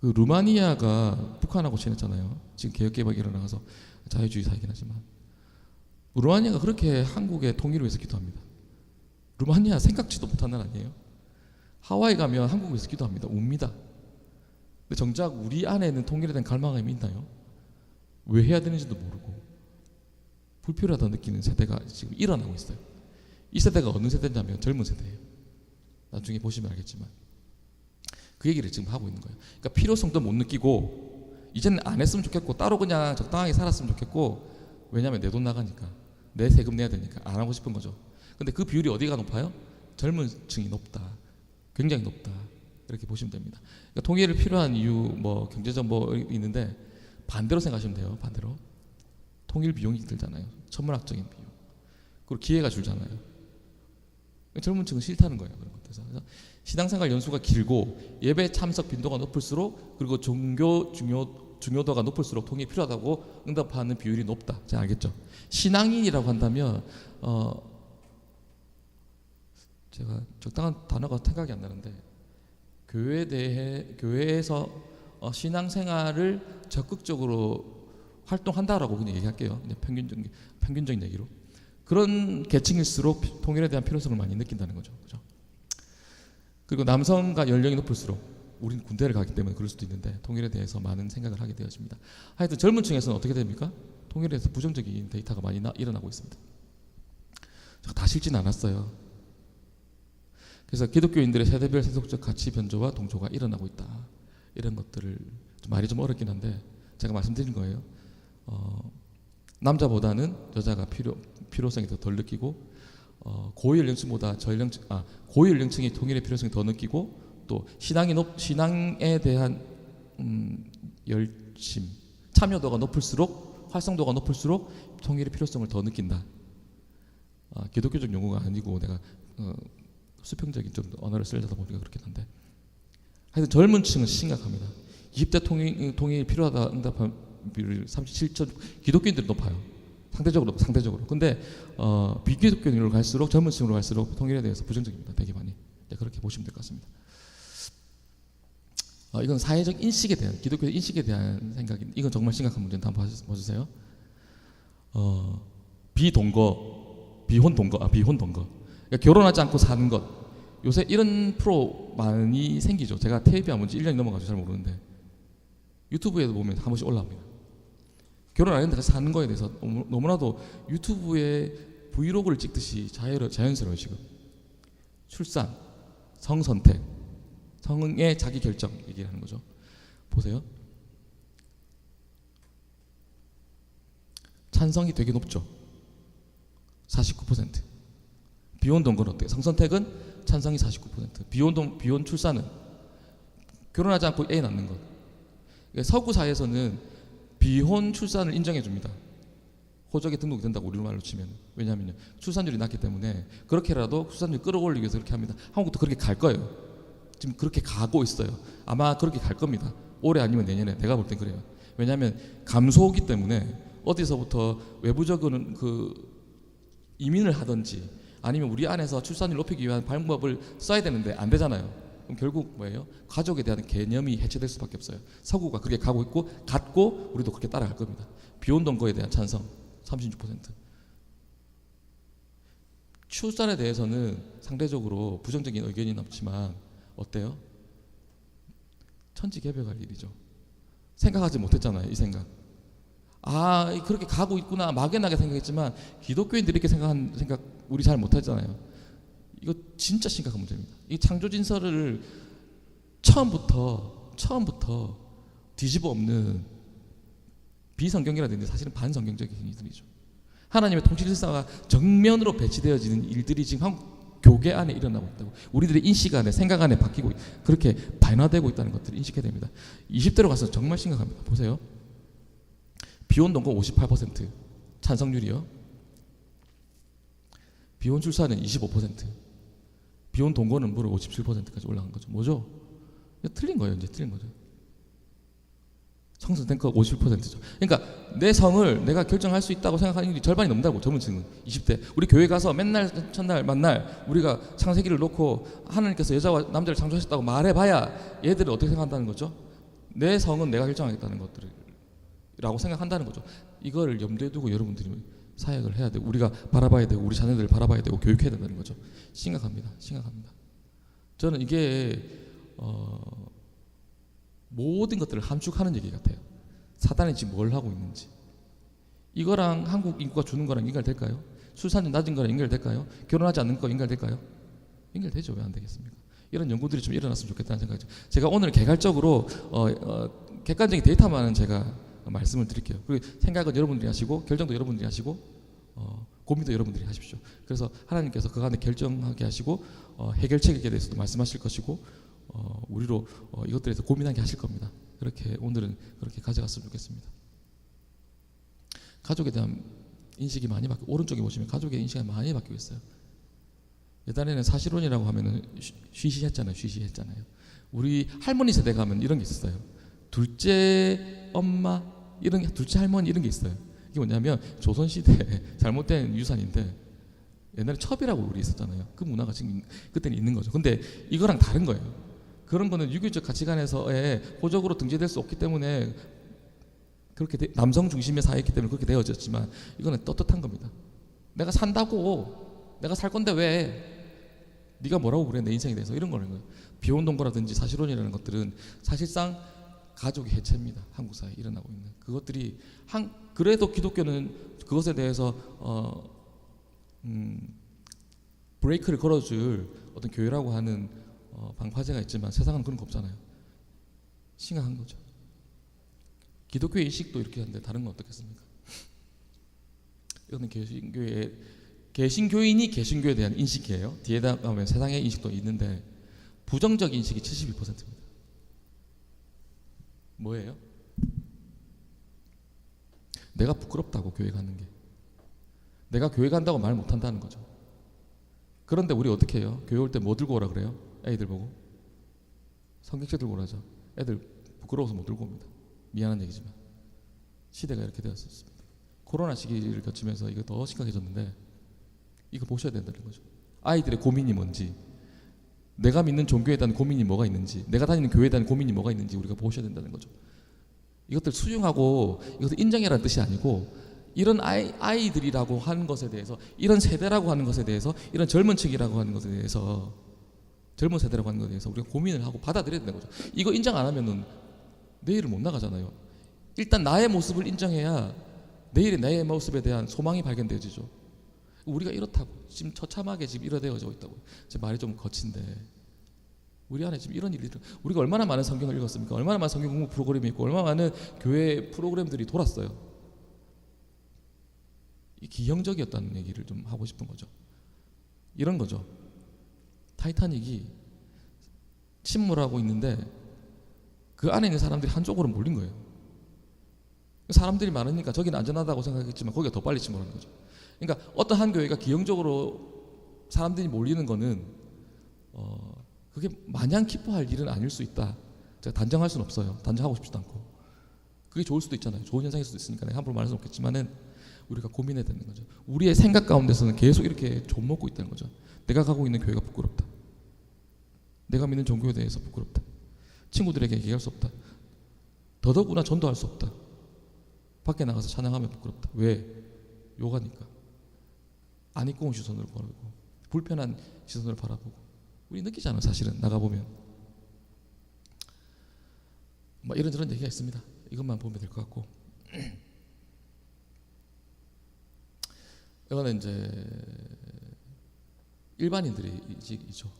[SPEAKER 1] 그 루마니아가 북한하고 친했잖아요. 지금 개혁개혁이 일어나서 자유주의 사회이긴 하지만 루마니아가 그렇게 한국의 통일을 위해서 기도합니다. 루마니아 생각지도 못한 나라 아니에요? 하와이 가면 한국을 위해서 기도합니다. 웁니다. 근데 정작 우리 안에는 통일에 대한 갈망함이 있나요? 왜 해야 되는지도 모르고 불필요하다 느끼는 세대가 지금 일어나고 있어요. 이 세대가 어느 세대냐면 젊은 세대예요. 나중에 보시면 알겠지만 그 얘기를 지금 하고 있는 거예요. 그러니까 필요성도 못 느끼고 이제는 안 했으면 좋겠고 따로 그냥 적당하게 살았으면 좋겠고, 왜냐하면 내 돈 나가니까, 내 세금 내야 되니까 안 하고 싶은 거죠. 근데 그 비율이 어디가 높아요? 젊은 층이 높다. 굉장히 높다. 이렇게 보시면 됩니다. 그러니까 통일을 필요한 이유 뭐 경제적 뭐 있는데 반대로 생각하시면 돼요. 반대로. 통일 비용이 들잖아요. 천문학적인 비용. 그리고 기회가 줄잖아요. 젊은 층은 싫다는 거예요. 그런 것들에서. 그래서 신앙생활 연수가 길고 예배 참석 빈도가 높을수록, 그리고 종교 중요도가 높을수록 통일이 필요하다고 응답하는 비율이 높다. 잘 알겠죠? 신앙인이라고 한다면 제가 적당한 단어가 생각이 안 나는데, 교회에서 신앙생활을 적극적으로 활동한다라고 그냥 얘기할게요. 그냥 평균적인 얘기로. 그런 계층일수록 통일에 대한 필요성을 많이 느낀다는 거죠. 그죠? 그리고 남성과 연령이 높을수록, 우리는 군대를 가기 때문에 그럴 수도 있는데 통일에 대해서 많은 생각을 하게 되어집니다. 하여튼 젊은 층에서는 어떻게 됩니까? 통일에 대해서 부정적인 데이터가 많이 일어나고 있습니다. 제가 다 싫지는 않았어요. 그래서 기독교인들의 세대별 세속적 가치 변조와 동조가 일어나고 있다. 이런 것들을 말이 좀 어렵긴 한데 제가 말씀드린 거예요. 남자보다는 여자가 필요성이 더 덜 느끼고, 고연령층보다 고연령층이 통일의 필요성이 더 느끼고, 또 신앙에 대한 열심, 참여도가 높을수록, 활성도가 높을수록 통일의 필요성을 더 느낀다. 기독교적 용어가 아니고 내가 수평적인 좀 언어를 쓰려다 보니까 그렇긴 한데, 하여튼 젊은 층은 심각합니다. 20대 통일이 필요하다 응답한 비율 37., 기독교인들이 높아요. 상대적으로. 근데 비기독교인으로 갈수록 젊은 층으로 갈수록 통일에 대해서 부정적입니다. 되게 많이. 그렇게 보시면 될 것 같습니다. 이건 사회적 인식에 대한 기독교 인식에 대한 생각인. 이건 정말 심각한 문제인데 한번 봐주세요. 비혼 동거. 그러니까 결혼하지 않고 사는 것. 요새 이런 프로 많이 생기죠. 제가 테이프한 지 1년이 넘어가지고 잘 모르는데 유튜브에도 보면 한 번씩 올라옵니다. 결혼 안 했는데 사는 거에 대해서 너무나도 유튜브에 브이로그를 찍듯이 자연스러워요. 지금 출산, 성선택, 성의 자기 결정 얘기를 하는 거죠. 보세요. 찬성이 되게 높죠. 49%. 비혼 동거는 어때요? 성선택은 찬성이 49%. 비혼 출산은 결혼하지 않고 애 낳는 것. 서구 사회에서는 비혼 출산을 인정해 줍니다. 호적에 등록이 된다고 우리말로 치면. 왜냐하면 출산율이 낮기 때문에 그렇게라도 출산율 끌어올리기 위해서 그렇게 합니다. 한국도 그렇게 갈 거예요. 지금 그렇게 가고 있어요. 아마 그렇게 갈 겁니다. 올해 아니면 내년에. 내가 볼 땐 그래요. 왜냐하면 감소기 때문에 어디서부터 외부적인 이민을 하든지 아니면 우리 안에서 출산율 높이기 위한 방법을 써야 되는데 안 되잖아요. 그럼 결국 뭐예요? 가족에 대한 개념이 해체될 수밖에 없어요. 서구가 그렇게 가고 있고 갔고 우리도 그렇게 따라갈 겁니다. 비혼 동거에 대한 찬성 36%. 출산에 대해서는 상대적으로 부정적인 의견이 남지만 어때요? 천지개벽할 일이죠. 생각하지 못했잖아요. 이 생각. 그렇게 가고 있구나 막연하게 생각했지만 기독교인들이 이렇게 생각한 생각 우리 잘 못했잖아요. 이거 진짜 심각한 문제입니다. 이 창조진설을 처음부터 뒤집어 엎는 비성경이라든지 사실은 반성경적인 일들이죠. 하나님의 통치질서가 정면으로 배치되어지는 일들이 지금 한국 교계 안에 일어나고 있다고. 우리들의 인식 안에 생각 안에 바뀌고 그렇게 변화되고 있다는 것들을 인식해야 됩니다. 20대로 가서 정말 심각합니다. 보세요. 비혼 동거 58% 찬성률이요. 비혼 출산은 25%, 비혼 동거는 무려 57%까지 올라간 거죠. 뭐죠? 틀린 거예요. 이제 틀린 거죠. 성선택과 50%죠. 그러니까 내 성을 내가 결정할 수 있다고 생각하는 일이 절반이 넘는다고. 젊은 층은 20대. 우리 교회 가서 맨날 첫날 만날 우리가 창세기를 놓고 하나님께서 여자와 남자를 창조하셨다고 말해봐야 얘들은 어떻게 생각한다는 거죠? 내 성은 내가 결정하겠다는 것들이라고 생각한다는 거죠. 이걸 염두에 두고 여러분들이 사역을 해야 되고 우리가 바라봐야 되고 우리 자녀들을 바라봐야 되고 교육해야 된다는 거죠. 심각합니다. 저는 이게 모든 것들을 함축하는 얘기 같아요. 사단이 지금 뭘 하고 있는지. 이거랑 한국 인구가 주는 거랑 연결될까요? 출산율 낮은 거랑 연결될까요? 결혼하지 않는 거 연결될까요? 연결되죠. 왜 안 되겠습니까? 이런 연구들이 좀 일어났으면 좋겠다는 생각이죠. 제가 오늘 개괄적으로 객관적인 데이터만은 제가 말씀을 드릴게요. 그리고 생각은 여러분들이 하시고 결정도 여러분들이 하시고 고민도 여러분들이 하십시오. 그래서 하나님께서 그 안에 결정하게 하시고 해결책에 대해서도 말씀하실 것이고 우리로 이것들에 대해서 고민하게 하실 겁니다. 그렇게 오늘은 그렇게 가져갔으면 좋겠습니다. 가족에 대한 인식이 많이 바뀌고 오른쪽에 보시면 가족의 인식이 많이 바뀌고 있어요. 예전에는 사실혼이라고 하면은 쉬쉬했잖아요. 우리 할머니 세대 가면 이런 게 있었어요. 둘째 엄마 이런 게, 둘째 할머니 이런 게 있어요. 이게 뭐냐면 조선시대 잘못된 유산인데 옛날에 첩이라고 우리 있었잖아요. 그 문화가 지금 그때는 있는 거죠. 근데 이거랑 다른 거예요. 그런 거는 유교적 가치관에서의 호적으로 등재될 수 없기 때문에 그렇게 남성 중심의 사회이기 때문에 그렇게 되어졌지만 이거는 떳떳한 겁니다. 내가 산다고 내가 살 건데 왜 네가 뭐라고 그래 내 인생에 대해서 이런 거는 거예요. 비혼동거라든지 사실혼이라는 것들은 사실상 가족의 해체입니다. 한국 사회에 일어나고 있는 그것들이 그래도 기독교는 그것에 대해서 브레이크를 걸어줄 어떤 교회라고 하는 방파제가 있지만 세상은 그런 거 없잖아요. 심각한 거죠. 기독교의 인식도 이렇게 하는데 다른 건 어떻겠습니까? 이거는 개신교인이 개신교에 대한 인식이에요. 뒤에다 가면 세상의 인식도 있는데 부정적 인식이 72%입니다. 뭐예요? 내가 부끄럽다고 교회 가는 게, 내가 교회 간다고 말 못한다는 거죠. 그런데 우리 어떻게 해요? 교회 올 때 뭐 들고 오라 그래요? 애들 보고 성경책 들고 오라죠. 애들 부끄러워서 못 들고 옵니다. 미안한 얘기지만 시대가 이렇게 되었습니다. 코로나 시기를 거치면서 이거 더 심각해졌는데 이거 보셔야 된다는 거죠. 아이들의 고민이 뭔지, 내가 믿는 종교에 대한 고민이 뭐가 있는지, 내가 다니는 교회에 대한 고민이 뭐가 있는지 우리가 보셔야 된다는 거죠. 이것들 수용하고 이것을 인정해라는 뜻이 아니고, 이런 아이들이라고 하는 것에 대해서, 이런 세대라고 하는 것에 대해서, 이런 젊은 층이라고 하는 것에 대해서, 젊은 세대라고 하는 것에 대해서 우리가 고민을 하고 받아들여야 된다는 거죠. 이거 인정 안 하면은 내일을 못 나가잖아요. 일단 나의 모습을 인정해야 내일의 나의 모습에 대한 소망이 발견되어지죠. 우리가 이렇다고 지금 처참하게 지금 이러되어져 있다고. 제 말이 좀 거친데 우리 안에 지금 이런 일들이, 우리가 얼마나 많은 성경을 읽었습니까? 얼마나 많은 성경 공부 프로그램이 있고 얼마나 많은 교회 프로그램들이 돌았어요. 이 기형적이었다는 얘기를 좀 하고 싶은 거죠. 이런 거죠. 타이타닉이 침몰하고 있는데 그 안에 있는 사람들이 한쪽으로 몰린 거예요. 사람들이 많으니까 저기는 안전하다고 생각했지만 거기가 더 빨리 침몰하는 거죠. 그러니까 어떤 한 교회가 기형적으로 사람들이 몰리는 거는 그게 마냥 기뻐할 일은 아닐 수 있다. 제가 단정할 수는 없어요. 단정하고 싶지도 않고. 그게 좋을 수도 있잖아요. 좋은 현상일 수도 있으니까 내가 함부로 말할 수는 없겠지만은 우리가 고민해야 되는 거죠. 우리의 생각 가운데서는 계속 이렇게 좀먹고 있다는 거죠. 내가 가고 있는 교회가 부끄럽다. 내가 믿는 종교에 대해서 부끄럽다. 친구들에게 얘기할 수 없다. 더더구나 전도할 수 없다. 밖에 나가서 찬양하면 부끄럽다. 왜? 욕하니까. 안 입고 온 시선으로 바라보고, 불편한 시선으로 바라보고. 우리 느끼잖아요. 사실은 나가보면 뭐 이런저런 얘기가 있습니다. 이것만 보면 될 것 같고, 이거는 이제 일반인들이죠.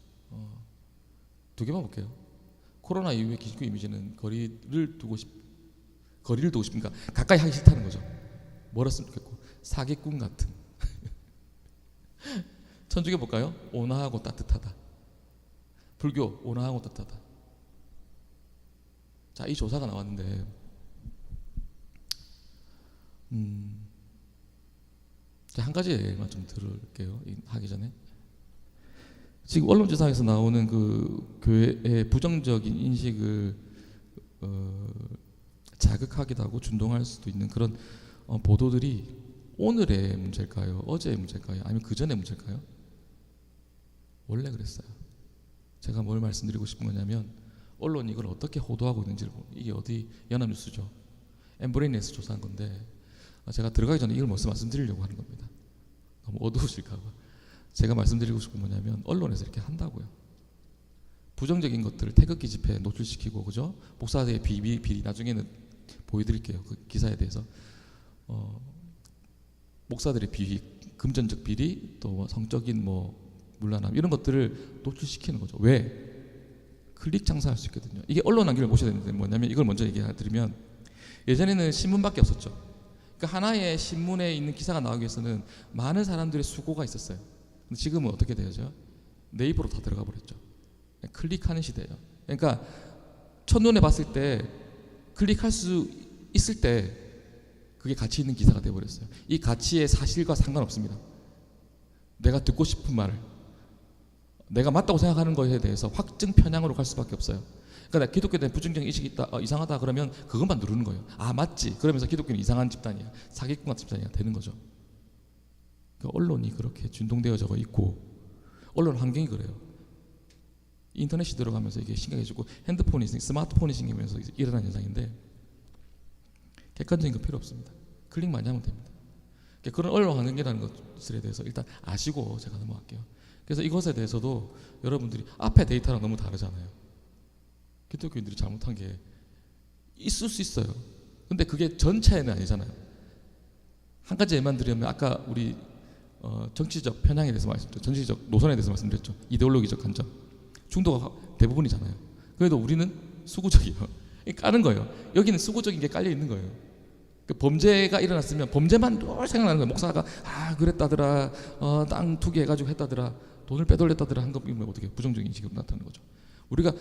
[SPEAKER 1] 두 개만 볼게요. 코로나 이후에 기독교 이미지는 거리를 두고 싶으니까 가까이 하기 싫다는 거죠. 멀었으면 좋겠고, 사기꾼 같은. 천주교 볼까요? 온화하고 따뜻하다. 불교 온화하고 따뜻하다. 자, 이 조사가 나왔는데 한 가지 얘기만 좀 들을게요. 하기 전에 지금 언론지상에서 나오는 그 교회의 부정적인 인식을 자극하기도 하고 준동할 수도 있는 그런 보도들이 오늘의 문제일까요? 어제의 문제일까요? 아니면 그 전의 문제일까요? 원래 그랬어요. 제가 뭘 말씀드리고 싶은 거냐면, 언론이 이걸 어떻게 호도하고 있는지를 이게 어디 연합뉴스죠. 엠브레인에서 조사한 건데, 제가 들어가기 전에 이걸 말씀드리려고 하는 겁니다. 너무 어두우실까 봐. 제가 말씀드리고 싶은 건 뭐냐면, 언론에서 이렇게 한다고요. 부정적인 것들을 태극기 집회에 노출시키고, 그죠? 목사들의 비리 나중에는 보여드릴게요. 그 기사에 대해서 목사들의 비리, 금전적 비리, 또 성적인 문란함 이런 것들을 노출시키는 거죠. 왜? 클릭 장사할 수 있거든요. 이게 언론 환경을 보셔야 되는데 뭐냐면, 이걸 먼저 얘기해드리면, 예전에는 신문밖에 없었죠. 그러니까 하나의 신문에 있는 기사가 나오기 위해서는 많은 사람들의 수고가 있었어요. 근데 지금은 어떻게 되죠? 네이버로 다 들어가 버렸죠. 클릭하는 시대예요. 그러니까 첫눈에 봤을 때 클릭할 수 있을 때 그게 가치 있는 기사가 되어버렸어요. 이 가치의 사실과 상관없습니다. 내가 듣고 싶은 말을, 내가 맞다고 생각하는 것에 대해서 확증 편향으로 갈 수밖에 없어요. 그러니까 기독교에 대한 부정적인 인식이 있다, 이상하다 그러면 그것만 누르는 거예요. 아, 맞지. 그러면서 기독교는 이상한 집단이야, 사기꾼 같은 집단이야 되는 거죠. 그러니까 언론이 그렇게 준동되어져 있고, 언론 환경이 그래요. 인터넷이 들어가면서 이게 심각해지고, 핸드폰이, 스마트폰이 생기면서 일어난 현상인데, 객관적인 거 필요 없습니다. 클릭 많이 하면 됩니다. 그런 언론 환경이라는 것에 대해서 일단 아시고 제가 넘어갈게요. 그래서 이것에 대해서도 여러분들이 앞에 데이터랑 너무 다르잖아요. 기독교인들이 잘못한 게 있을 수 있어요. 근데 그게 전체는 아니잖아요. 한 가지 예만 들으면, 아까 우리 정치적 편향에 대해서 말씀드렸죠. 정치적 노선에 대해서 말씀드렸죠. 이데올로기적 관점. 중도가 대부분이잖아요. 그래도 우리는 수구적이에요. 까는 거예요. 여기는 수구적인 게 깔려 있는 거예요. 그 범죄가 일어났으면 범죄만 늘 생각나는 거예요. 목사가 그랬다더라, 땅 투기해가지고 했다더라, 돈을 빼돌렸다더라 한 거면 어떻게 부정적인 인식으로 나타나는 거죠. 우리가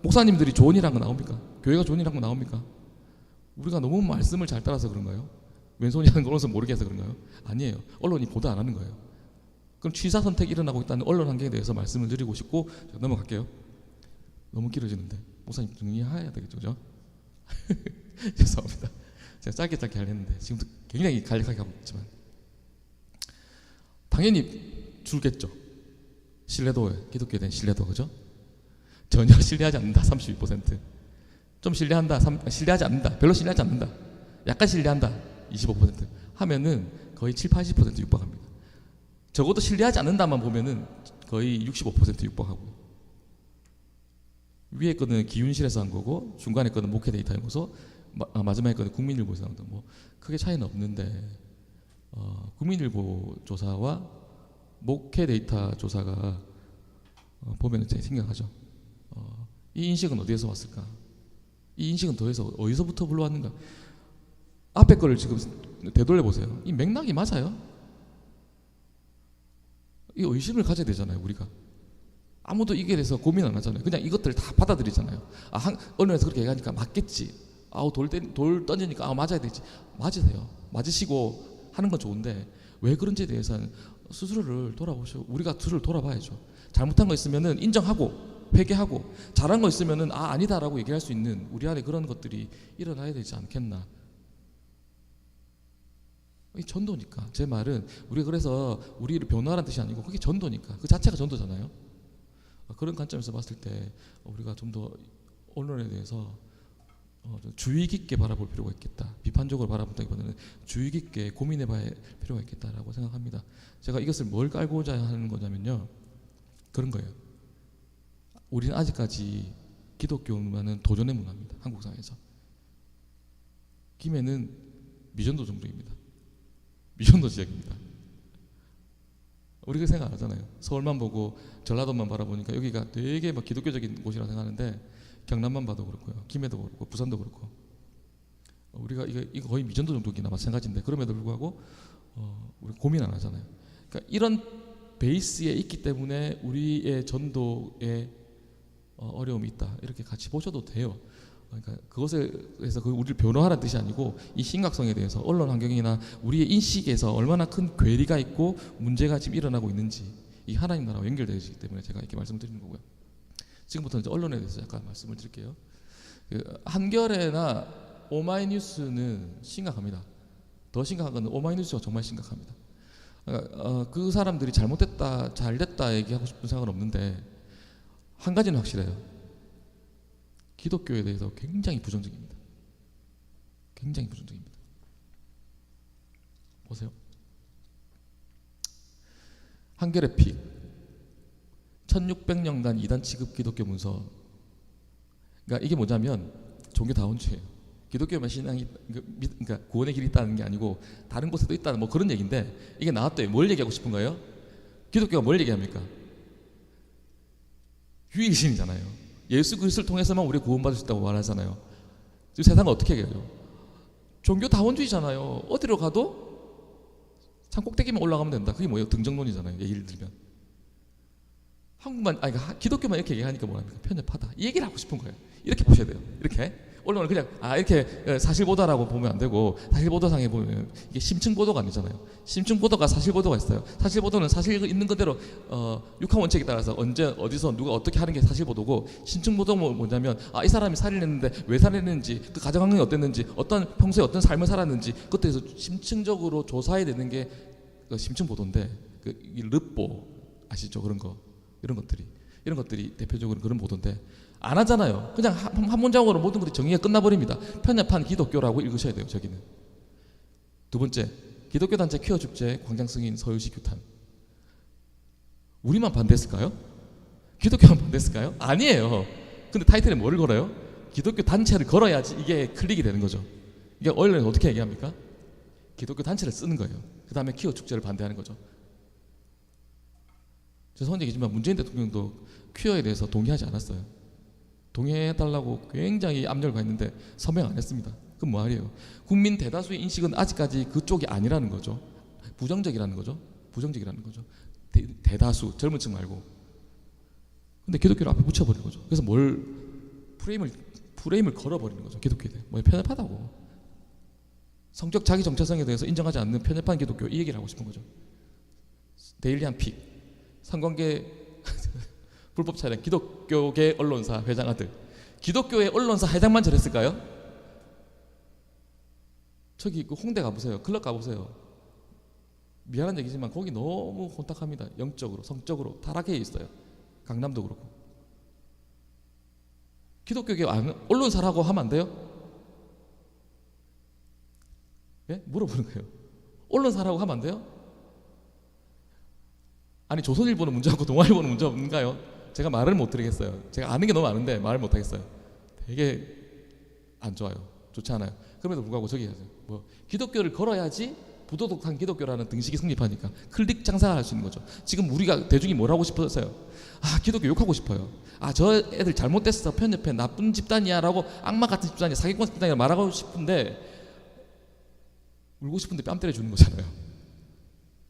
[SPEAKER 1] 목사님들이 좋은 일 한 거 나옵니까? 교회가 좋은 일 한 거 나옵니까? 우리가 너무 말씀을 잘 따라서 그런가요? 왼손이 하는 걸 오른손 모르게 해서 그런가요? 아니에요. 언론이 보도 안 하는 거예요. 그럼 취사 선택이 일어나고 있다는 언론 환경에 대해서 말씀을 드리고 싶고, 제가 넘어갈게요. 너무 길어지는데 목사님 정리해야 되겠죠, 그죠? 죄송합니다. 제가 짧게 하려 했는데 지금도 굉장히 간략하게 하고 있지만 당연히 줄겠죠. 신뢰도, 기독교에 대한 신뢰도, 그죠? 전혀 신뢰하지 않는다 32%, 좀 신뢰한다 신뢰하지 않는다, 별로 신뢰하지 않는다, 약간 신뢰한다 25% 하면은 거의 70-80% 육박합니다. 적어도 신뢰하지 않는다만 보면은 거의 65% 육박하고요. 위에 거는 기윤실에서 한 거고 중간에 거는 목회 데이터 연구소, 마지막에 거는 국민일보에서 한 거, 뭐 크게 차이는 없는데 국민일보 조사와 목회 데이터 조사가 보면 이제 생각하죠. 이 인식은 어디에서 왔을까? 이 인식은 어디서부터 불러왔는가? 앞에 거를 지금 되돌려 보세요. 이 맥락이 맞아요? 이 의심을 가져야 되잖아요. 우리가 아무도 이게 대해서 고민 안 하잖아요. 그냥 이것들을 다 받아들이잖아요. 언론에서 그렇게 얘기하니까 맞겠지. 돌 던지니까 맞아야 되지. 맞으세요. 맞으시고 하는 건 좋은데 왜 그런지에 대해서는 스스로를 돌아보시고 우리가 스스로를 돌아봐야죠. 잘못한 거 있으면은 인정하고 회개하고, 잘한 거 있으면은 아니다라고 얘기할 수 있는 우리 안에 그런 것들이 일어나야 되지 않겠나. 이 전도니까. 제 말은 우리가 그래서 우리를 변호하라는 뜻이 아니고 그게 전도니까. 그 자체가 전도잖아요. 그런 관점에서 봤을 때 우리가 좀 더 언론에 대해서 주의 깊게 바라볼 필요가 있겠다. 비판적으로 바라본다기보다는 주의 깊게 고민해 봐야 필요가 있겠다라고 생각합니다. 제가 이것을 뭘 깔고자 하는 거냐면요, 그런 거예요. 우리는 아직까지 기독교만은 도전의 문화입니다. 한국 사회에서. 김해는 미전도 종족입니다. 미전도 지역입니다. 우리가 생각 안 하잖아요. 서울만 보고 전라도만 바라보니까 여기가 되게 막 기독교적인 곳이라 생각하는데 경남만 봐도 그렇고요, 김해도 그렇고 부산도 그렇고 우리가 이거 거의 미전도 종족이나 마찬가지인데 그럼에도 불구하고 우리 고민 안 하잖아요. 그러니까 이런 베이스에 있기 때문에 우리의 전도에 어려움이 있다, 이렇게 같이 보셔도 돼요. 그러니까 그것에 대해서 우리를 변호하라는 뜻이 아니고 이 심각성에 대해서 언론 환경이나 우리의 인식에서 얼마나 큰 괴리가 있고 문제가 지금 일어나고 있는지 이 하나님 나라와 연결되어 있기 때문에 제가 이렇게 말씀드리는 거고요. 지금부터 이제 언론에 대해서 약간 말씀을 드릴게요. 한겨레나 오마이뉴스는 심각합니다. 더 심각한 건 오마이뉴스가 정말 심각합니다. 그 사람들이 잘못됐다 잘됐다 얘기하고 싶은 생각은 없는데 한 가지는 확실해요. 기독교에 대해서 굉장히 부정적입니다. 굉장히 부정적입니다. 보세요. 한겨레 픽 1600년간 이단 취급 기독교 문서. 그러니까 이게 뭐냐면 종교 다원주의예요. 기독교만 신앙이, 그러니까 구원의 길이 있다는 게 아니고 다른 곳에도 있다는 뭐 그런 얘기인데, 이게 나왔더니 뭘 얘기하고 싶은 거예요? 기독교가 뭘 얘기합니까? 유일신이잖아요. 예수 그리스도를 통해서만 우리 구원받을 수 있다고 말하잖아요. 지금 세상은 어떻게 얘기해요? 종교 다원주의잖아요. 어디로 가도 산 꼭대기만 올라가면 된다. 그게 뭐예요? 등정론이잖아요. 얘기를 들면 한국만, 기독교만 이렇게 얘기하니까 뭐랍니까? 편협하다, 이 얘기를 하고 싶은 거예요. 이렇게 보셔야 돼요. 이렇게 언론을 그냥 이렇게 사실보도라고 보면 안 되고, 사실보도상에 보면 이게 심층보도가 아니잖아요. 심층보도가 사실보도가 있어요. 사실보도는 사실 있는 그대로 육하 원칙에 따라서 언제 어디서 누가 어떻게 하는 게 사실보도고, 심층보도는 뭐냐면 이 사람이 살인했는데 왜 살인했는지, 그 가정 환경이 어땠는지, 어떤 평소에 어떤 삶을 살았는지 그것에 대해서 심층적으로 조사해 내는 게 심층보도인데, 이 르보 아시죠? 그런 거, 이런 것들이 대표적으로 그런 보도인데 안 하잖아요. 그냥 한 문장으로 모든 것이 정의가 끝나버립니다. 편협한 기독교라고 읽으셔야 돼요. 저기는. 두 번째, 기독교 단체 퀴어 축제 광장 승인 서울시 규탄. 우리만 반대했을까요? 기독교만 반대했을까요? 아니에요. 근데 타이틀에 뭐를 걸어요? 기독교 단체를 걸어야지 이게 클릭이 되는 거죠. 이게 언론에서 어떻게 얘기합니까? 기독교 단체를 쓰는 거예요. 그 다음에 퀴어 축제를 반대하는 거죠. 죄송한 얘기지만 문재인 대통령도 퀴어에 대해서 동의하지 않았어요. 동의해달라고 굉장히 압력을 가했는데 서명 안 했습니다. 그럼 뭐하래요? 국민 대다수의 인식은 아직까지 그쪽이 아니라는 거죠. 부정적이라는 거죠. 대다수, 젊은 층 말고. 근데 기독교를 앞에 붙여버리는 거죠. 그래서 프레임을 걸어버리는 거죠. 기독교에 대해 뭐 편협하다고, 성적 자기 정체성에 대해서 인정하지 않는 편협한 기독교, 이 얘기를 하고 싶은 거죠. 데일리한 픽, 성관계 불법 촬영, 기독교계 언론사 회장 아들. 기독교의 언론사 회장만 저랬을까요? 저기 그 홍대 가보세요. 클럽 가보세요. 미안한 얘기지만 거기 너무 혼탁합니다. 영적으로, 성적으로 타락해 있어요. 강남도 그렇고. 기독교계 언론사라고 하면 안 돼요? 예? 물어보는 거예요. 언론사라고 하면 안 돼요? 아니 조선일보는 문제 없고 동아일보는 문제 없는가요? 제가 말을 못 드리겠어요. 제가 아는 게 너무 많은데 말을 못 하겠어요. 되게 안 좋아요. 좋지 않아요. 그럼에도 불구하고 저기 하세요. 뭐 기독교를 걸어야지 부도덕한 기독교라는 등식이 성립하니까 클릭 장사를 할 수 있는 거죠. 지금 우리가 대중이 뭘 하고 싶어서요? 아 기독교 욕하고 싶어요. 아 저 애들 잘못됐어, 편협해, 나쁜 집단이야 라고, 악마 같은 집단이야, 사기꾼 집단이야 말하고 싶은데 울고 싶은데 뺨 때려주는 거잖아요.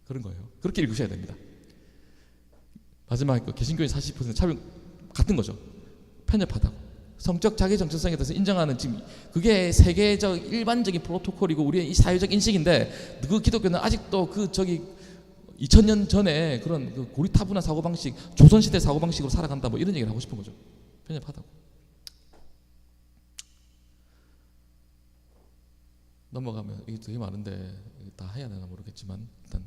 [SPEAKER 1] 그런 거예요. 그렇게 읽으셔야 됩니다. 마지막에 개신교인 40% 차별 같은 거죠. 편협하다고. 성적 자기 정체성에 대해서 인정하는, 지금 그게 세계적 일반적인 프로토콜이고 우리의 이 사회적 인식인데, 그 기독교는 아직도 그 저기 2000년 전에 그런 그 고리타분한 사고방식, 조선시대 사고방식으로 살아간다, 뭐 이런 얘기를 하고 싶은 거죠. 편협하다고. 넘어가면 이게 되게 많은데 다 해야 되나 모르겠지만, 일단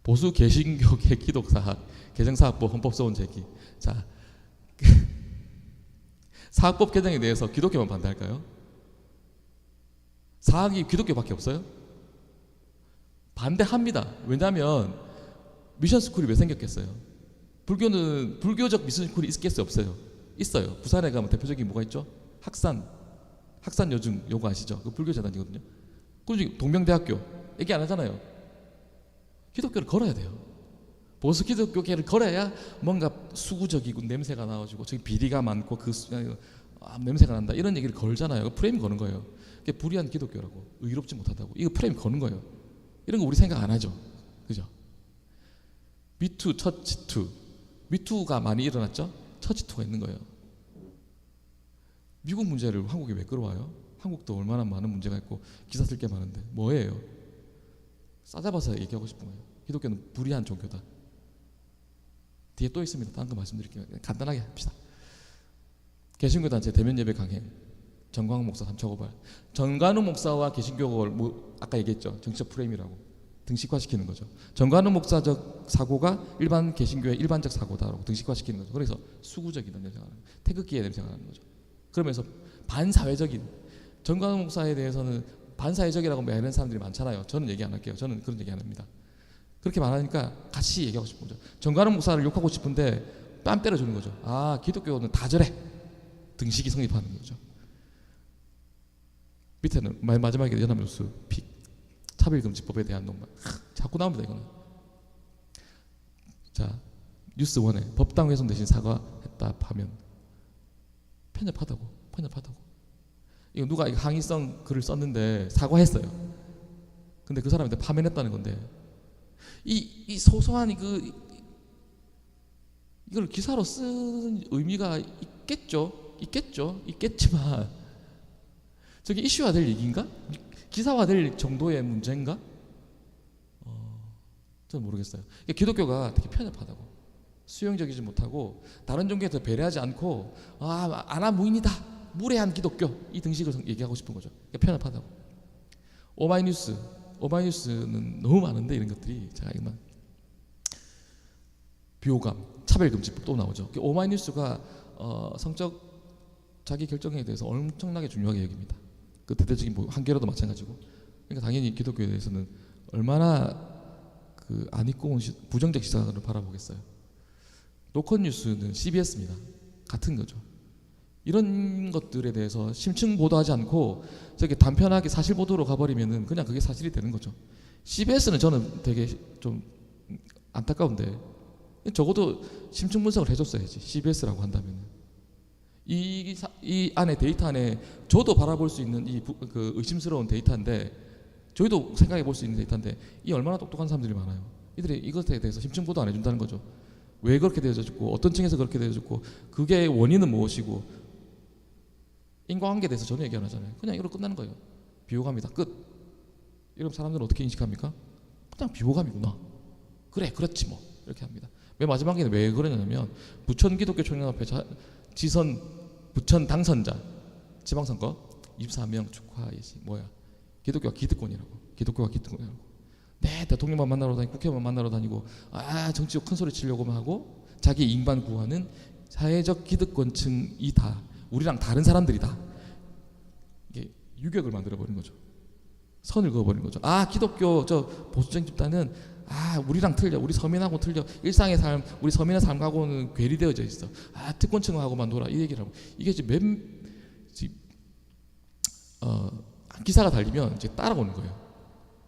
[SPEAKER 1] 보수 개신교계 기독사학 개정사학법 헌법소원 제기. 자, 사학법 개정에 대해서 기독교만 반대할까요? 사학이 기독교밖에 없어요? 반대합니다. 왜냐하면 미션스쿨이 왜 생겼겠어요? 불교는 불교적 미션스쿨이 있겠어요? 없어요? 있어요. 부산에 가면 대표적인 뭐가 있죠? 학산 여중 요거 아시죠? 그 불교 재단이거든요. 그리고 동명대학교 얘기 안 하잖아요. 기독교를 걸어야 돼요. 보수 기독교계를 걸어야 뭔가 수구적이고 냄새가 나가지고 저기 비리가 많고 그 냄새가 난다 이런 얘기를 걸잖아요. 프레임 거는 거예요. 그게 불의한 기독교라고, 의롭지 못하다고, 이거 프레임 거는 거예요. 이런 거 우리 생각 안 하죠, 그죠? 미투, 처치투, 미투가 많이 일어났죠. 처치투가 있는 거예요. 미국 문제를 한국에 왜 끌어와요? 한국도 얼마나 많은 문제가 있고 기사 쓸 게 많은데 뭐예요? 싸잡아서 얘기하고 싶은 거예요. 기독교는 불의한 종교다. 뒤에 또 있습니다. 다른 거 말씀드릴게요. 간단하게 합시다. 개신교 단체 대면 예배 강행, 정광훈 목사 3차 고발. 정관우 목사와 개신교를 뭐 아까 얘기했죠. 정치적 프레임이라고 등식화시키는 거죠. 정관우 목사적 사고가 일반 개신교의 일반적 사고다라고 등식화시키는 거죠. 그래서 수구적이라는 냄새가 나는, 태극기의 냄새가 나는 거죠. 그러면서 반사회적인, 정관우 목사에 대해서는 반사회적이라고 말하는 사람들이 많잖아요. 저는 얘기 안 할게요. 저는 그런 얘기 안 합니다. 그렇게 말하니까 같이 얘기하고 싶은 거죠. 정관우 목사를 욕하고 싶은데 뺨 때려주는 거죠. 아 기독교는 다 저래. 등식이 성립하는 거죠. 밑에는 마지막에 연합뉴스 픽 차별금지법에 대한 논문 자꾸 나옵니다. 이거는. 자, 뉴스원에 법당 훼손 대신 사과했다 하면 편협하다고. 이거 누가 항의성 글을 썼는데 사과했어요. 근데 그 사람한테 파면했다는 건데, 이 소소한 이걸 기사로 쓴 의미가 있겠지만 저게 이슈화 될 얘기인가? 기사화 될 정도의 문제인가? 저는 모르겠어요. 기독교가 되게 편협하다고, 수용적이지 못하고 다른 종교에서 배려하지 않고 아나무인이다, 무례한 기독교, 이 등식을 얘기하고 싶은 거죠. 편협하다고. 오마이뉴스는 너무 많은데 이런 것들이, 제가 이만 비호감, 차별금지법 또 나오죠. 오마이뉴스가 성적 자기 결정에 대해서 엄청나게 중요하게 여깁니다. 그 대대적인 뭐 한겨레도 마찬가지고. 그러니까 당연히 기독교에 대해서는 얼마나 그 안 입고 온 부정적 시선으로 바라보겠어요. 노컷뉴스는 CBS입니다. 같은 거죠. 이런 것들에 대해서 심층 보도하지 않고 저게 단편하게 사실 보도로 가버리면은 그냥 그게 사실이 되는 거죠. CBS는 저는 되게 좀 안타까운데, 적어도 심층 분석을 해줬어야지. CBS라고 한다면 이 안에 데이터 안에 저도 바라볼 수 있는 그 의심스러운 데이터인데, 저희도 생각해 볼 수 있는 데이터인데, 이 얼마나 똑똑한 사람들이 많아요. 이들이 이것에 대해서 심층 보도 안 해준다는 거죠. 왜 그렇게 되어졌고, 어떤 층에서 그렇게 되어졌고, 그게 원인은 무엇이고, 인과관계에 대해서 전혀 얘기 안 하잖아요. 그냥 이걸로 끝나는 거예요. 비호감이다, 끝. 이러면 사람들은 어떻게 인식합니까? 그냥 비호감이구나, 그래 그렇지 뭐, 이렇게 합니다. 맨 마지막에는 왜 그러냐면, 부천 기독교 총연합회 지선 부천 당선자 지방선거 24명 축하 예시 뭐야, 기독교가 기득권이라고. 기독교가 기득권이라고. 네, 대통령만 만나러 다니고 국회의원 만나러 다니고 정치적 큰 소리 치려고만 하고 자기 이익만 구하는 사회적 기득권층이다. 우리랑 다른 사람들이다. 이게 유격을 만들어 버린 거죠. 선을 그어버린 거죠. 기독교 저 보수적인 집단은 우리랑 틀려. 우리 서민하고 틀려. 일상의 삶, 우리 서민의 삶하고는 괴리되어져 있어. 특권층하고만 놀아. 이 얘기를 하고. 이게 지금 기사가 달리면 이제 따라오는 거예요.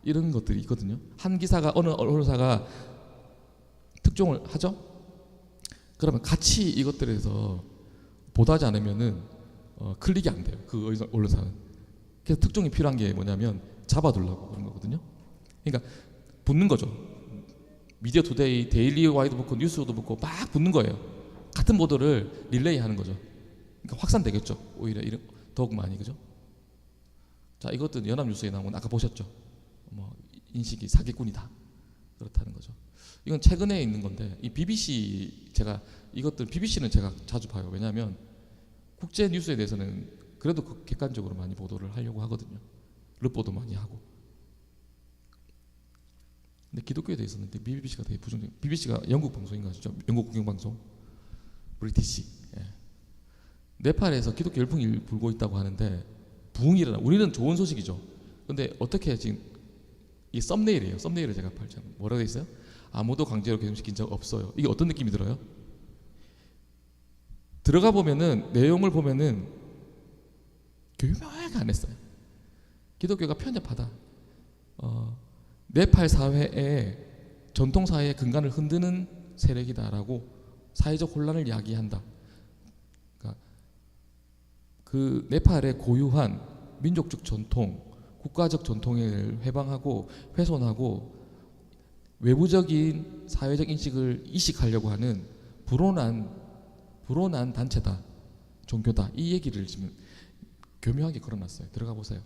[SPEAKER 1] 이런 것들이 있거든요. 한 기사가 어느 언론사가 특종을 하죠. 그러면 같이 이것들에서 보도하지 않으면은 클릭이 안 돼요. 그 언론사는. 그래서 특종이 필요한 게 뭐냐면 잡아두려고 그런 거거든요. 그러니까 붙는 거죠. 미디어 투데이, 데일리 와이드 붙고 뉴스도 붙고 막 붙는 거예요. 같은 보도를 릴레이 하는 거죠. 그러니까 확산되겠죠. 오히려 더욱 많이. 그죠? 자, 이것도 연합뉴스에 나온 건 아까 보셨죠. 인식이 사기꾼이다. 그렇다는 거죠. 이건 최근에 있는 건데 이 BBC BBC는 제가 자주 봐요. 왜냐하면 국제 뉴스에 대해서는 그래도 객관적으로 많이 보도를 하려고 하거든요. 르포도 많이 하고. 근데 기독교에 대해서는 BBC가 되게 부정적. BBC가 영국 방송인가 죠? 영국 국영방송. 브리티시. 네팔에서 기독교 열풍이 불고 있다고 하는데 부흥이 일어나. 우리는 좋은 소식이죠. 근데 어떻게 지금 이 썸네일이에요. 썸네일을 제가 발견. 뭐라고 돼 있어요? 아무도 강제로 개종시킨 적 없어요. 이게 어떤 느낌이 들어요? 들어가 보면은 내용을 보면은 교묘하게 안 했어요. 기독교가 편협하다. 네팔 사회의 전통 사회의 근간을 흔드는 세력이다라고 사회적 혼란을 야기한다. 그러니까 그 네팔의 고유한 민족적 전통, 국가적 전통을 회방하고 훼손하고 외부적인 사회적 인식을 이식하려고 하는 불온한 단체다, 종교다. 이 얘기를 지금 교묘하게 걸어놨어요. 들어가 보세요.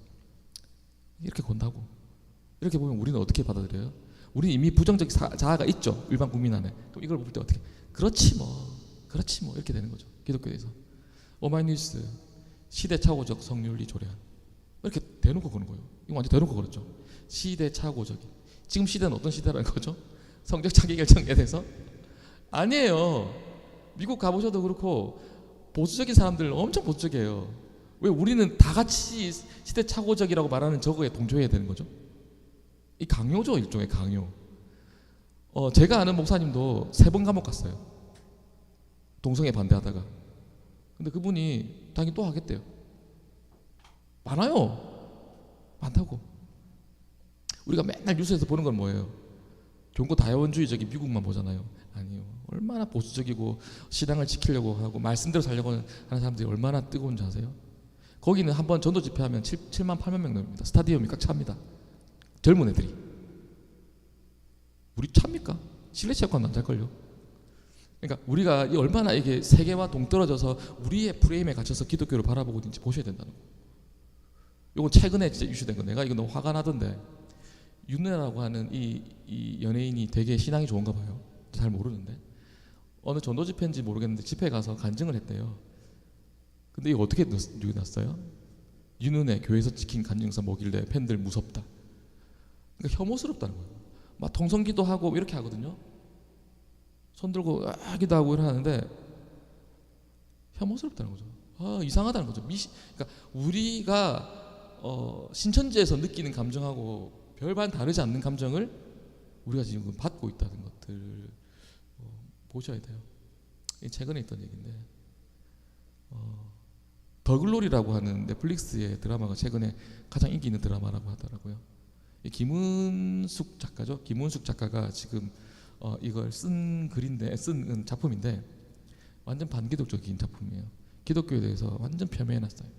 [SPEAKER 1] 이렇게 본다고. 이렇게 보면 우리는 어떻게 받아들여요? 우리는 이미 부정적 자아가 있죠. 일반 국민 안에. 그럼 이걸 볼 때 어떻게? 그렇지 뭐 이렇게 되는 거죠. 기독교에서. 오마이뉴스 시대착오적 성윤리 조례안. 이렇게 대놓고 그런 거예요. 이거 완전 대놓고 그렇죠. 시대착오적인. 지금 시대는 어떤 시대라는 거죠? 성적 자기 결정에 대해서? 아니에요. 미국 가보셔도 그렇고 보수적인 사람들 엄청 보수적이에요. 왜 우리는 다 같이 시대착오적이라고 말하는 저거에 동조해야 되는 거죠? 이 강요죠. 일종의 강요. 제가 아는 목사님도 3번 감옥 갔어요. 동성애 반대하다가. 근데 그분이 당연히 또 하겠대요. 많다고. 우리가 맨날 뉴스에서 보는 건 뭐예요? 종교 다원주의적인 미국만 보잖아요. 아니요. 얼마나 보수적이고 신앙을 지키려고 하고 말씀대로 살려고 하는 사람들이 얼마나 뜨거운지 아세요? 거기는 한번 전도 집회하면 7만 8만 명 넘습니다. 스타디움이 꽉 찹니다. 젊은 애들이. 우리 찹니까? 실내 체육관도 안 찰걸요. 그러니까 우리가 얼마나 이게 세계와 동떨어져서 우리의 프레임에 갇혀서 기독교를 바라보고 있는지 보셔야 된다는 거. 이건 최근에 진짜 이슈된 거. 내가 이거 너무 화가 나던데 윤혜라고 하는 이 연예인이 되게 신앙이 좋은가 봐요. 잘 모르는데 어느 전도 집회인지 모르겠는데 집회 가서 간증을 했대요. 근데 이거 어떻게 났어요? 윤은혜 교회에서 찍힌 간증서 뭐길래 팬들 무섭다. 그러니까 혐오스럽다는 거예요. 막 통성기도 하고 이렇게 하거든요. 손 들고 하기도 하고 이러는데 혐오스럽다는 거죠. 이상하다는 거죠. 그러니까 우리가 신천지에서 느끼는 감정하고 별반 다르지 않는 감정을 우리가 지금 받고 있다는 것들 보셔야 돼요. 최근에 있던 얘기인데 더글로리라고 하는 넷플릭스의 드라마가 최근에 가장 인기 있는 드라마라고 하더라고요. 김은숙 작가죠. 김은숙 작가가 지금 이걸 쓴 작품인데 완전 반기독적인 작품이에요. 기독교에 대해서 완전 폄훼해놨어요.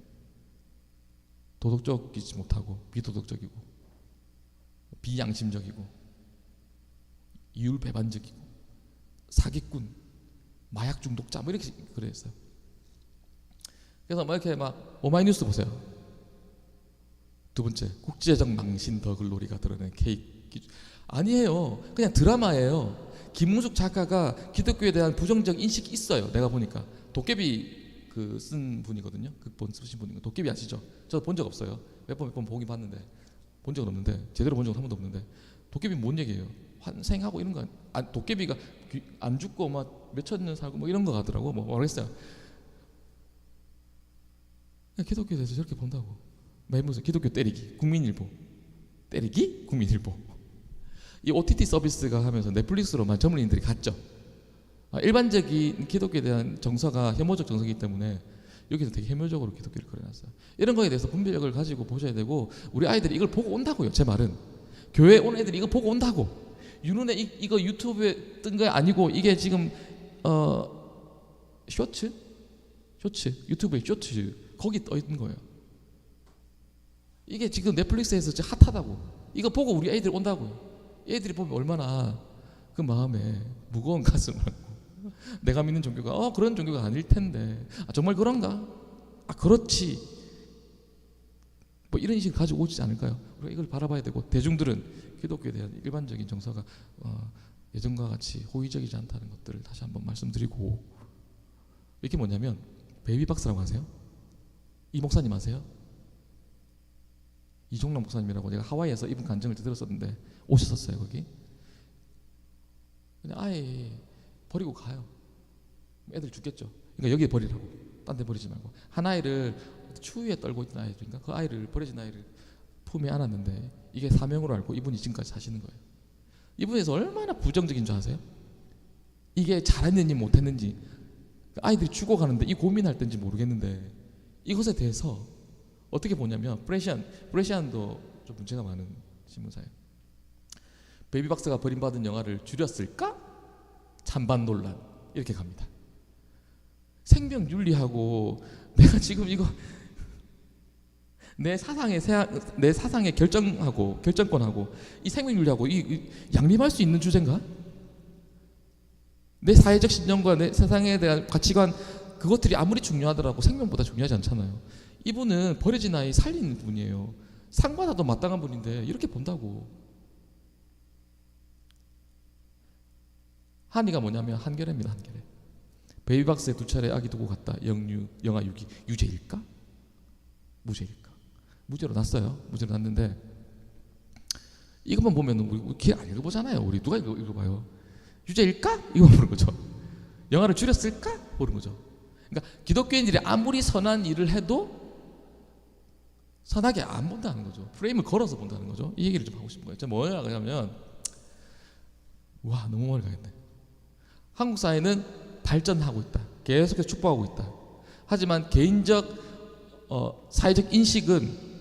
[SPEAKER 1] 도덕적이지 못하고 비도덕적이고 비양심적이고 이율배반적이고 사기꾼, 마약 중독자 뭐 이렇게 그랬어요. 그래서 이렇게 오마이뉴스 보세요. 두 번째, 국제적 망신 더글로리가 드러낸 케이크. 아니에요. 그냥 드라마예요. 김문숙 작가가 기독교에 대한 부정적 인식이 있어요. 내가 보니까 도깨비 쓴 분이거든요. 극본 쓰신 분이고 도깨비 아시죠? 저 본 적 없어요. 몇 번 보긴 봤는데 본 적은 없는데, 제대로 본 적은 한 번도 없는데, 도깨비 뭔 얘기예요? 환생하고 이런 거 도깨비가 안 죽고 막 몇천 년 살고 뭐 이런 거 하더라고. 뭐 모르겠어요. 기독교에 대해서 저렇게 본다고. 무슨 기독교 때리기, 국민일보 때리기, 국민일보. 이 OTT 서비스가 하면서 넷플릭스로만 전문인들이 갔죠. 일반적인 기독교에 대한 정서가 혐오적 정서이기 때문에 여기서 되게 혐오적으로 기독교를 그려놨어요. 이런 거에 대해서 분별력을 가지고 보셔야 되고, 우리 아이들이 이걸 보고 온다고요. 제 말은 교회에 온 애들이 이거 보고 온다고. 윤은혜 이거 유튜브에 뜬 거 아니고, 이게 지금 쇼츠 유튜브에 쇼츠 거기 떠 있는 거예요. 이게 지금 넷플릭스에서 핫하다고. 이거 보고 우리 애들 온다고요. 애들이 보면 얼마나 그 마음에 무거운 가슴을 안고, 내가 믿는 종교가 그런 종교가 아닐 텐데, 정말 그런가? 그렇지. 뭐 이런 인식을 가지고 오지 않을까요? 우리가 이걸 바라봐야 되고, 대중들은 기독교에 대한 일반적인 정서가 예전과 같이 호의적이지 않다는 것들을 다시 한번 말씀드리고, 이게 뭐냐면 베이비박스라고 아세요? 이 목사님 아세요? 이종락 목사님이라고, 제가 하와이에서 이분 간증을 들었었는데 오셨었어요. 거기 그냥 아예 버리고 가요. 애들 죽겠죠. 그러니까 여기에 버리라고, 딴 데 버리지 말고. 한 아이를 추위에 떨고 있는 아이들인가, 그 아이를, 버려진 아이를 품에 안았는데, 이게 사명으로 알고 이분이 지금까지 사시는 거예요. 이분에서 얼마나 부정적인 줄 아세요? 이게 잘했는지 못했는지, 아이들이 죽어가는데 이 고민할 때인지 모르겠는데, 이것에 대해서 어떻게 보냐면, 브레시안도 좀 문제가 많은 신문사예요. 베이비박스가 버림받은 영화를 줄였을까? 찬반 논란, 이렇게 갑니다. 생명 윤리하고, 내가 지금 이거 내 사상의 결정권하고 이 생명 윤리하고 이 양립할 수 있는 주제인가? 내 사회적 신념과 내 세상에 대한 가치관, 그것들이 아무리 중요하더라도 생명보다 중요하지 않잖아요. 이분은 버려진 아이 살리는 분이에요. 상 받아도 마땅한 분인데 이렇게 본다고. 한이가 뭐냐면 한겨레입니다. 한겨레. 베이비박스에 2차례 아기 두고 갔다. 영아 유기. 유죄일까? 무죄일까? 무죄로 났어요. 무죄로 났는데, 이것만 보면 우리 길 안 읽어보잖아요. 우리 누가 읽어봐요? 유죄일까? 이거 모르는 거죠. 영화를 줄였을까? 모르는 거죠. 그러니까 기독교인들이 아무리 선한 일을 해도 선하게 안 본다는 거죠. 프레임을 걸어서 본다는 거죠. 이 얘기를 좀 하고 싶은 거예요. 제가 뭐냐 하면, 와, 너무 멀리 가겠네. 한국 사회는 발전하고 있다. 계속해서 축복하고 있다. 하지만 개인적 사회적 인식은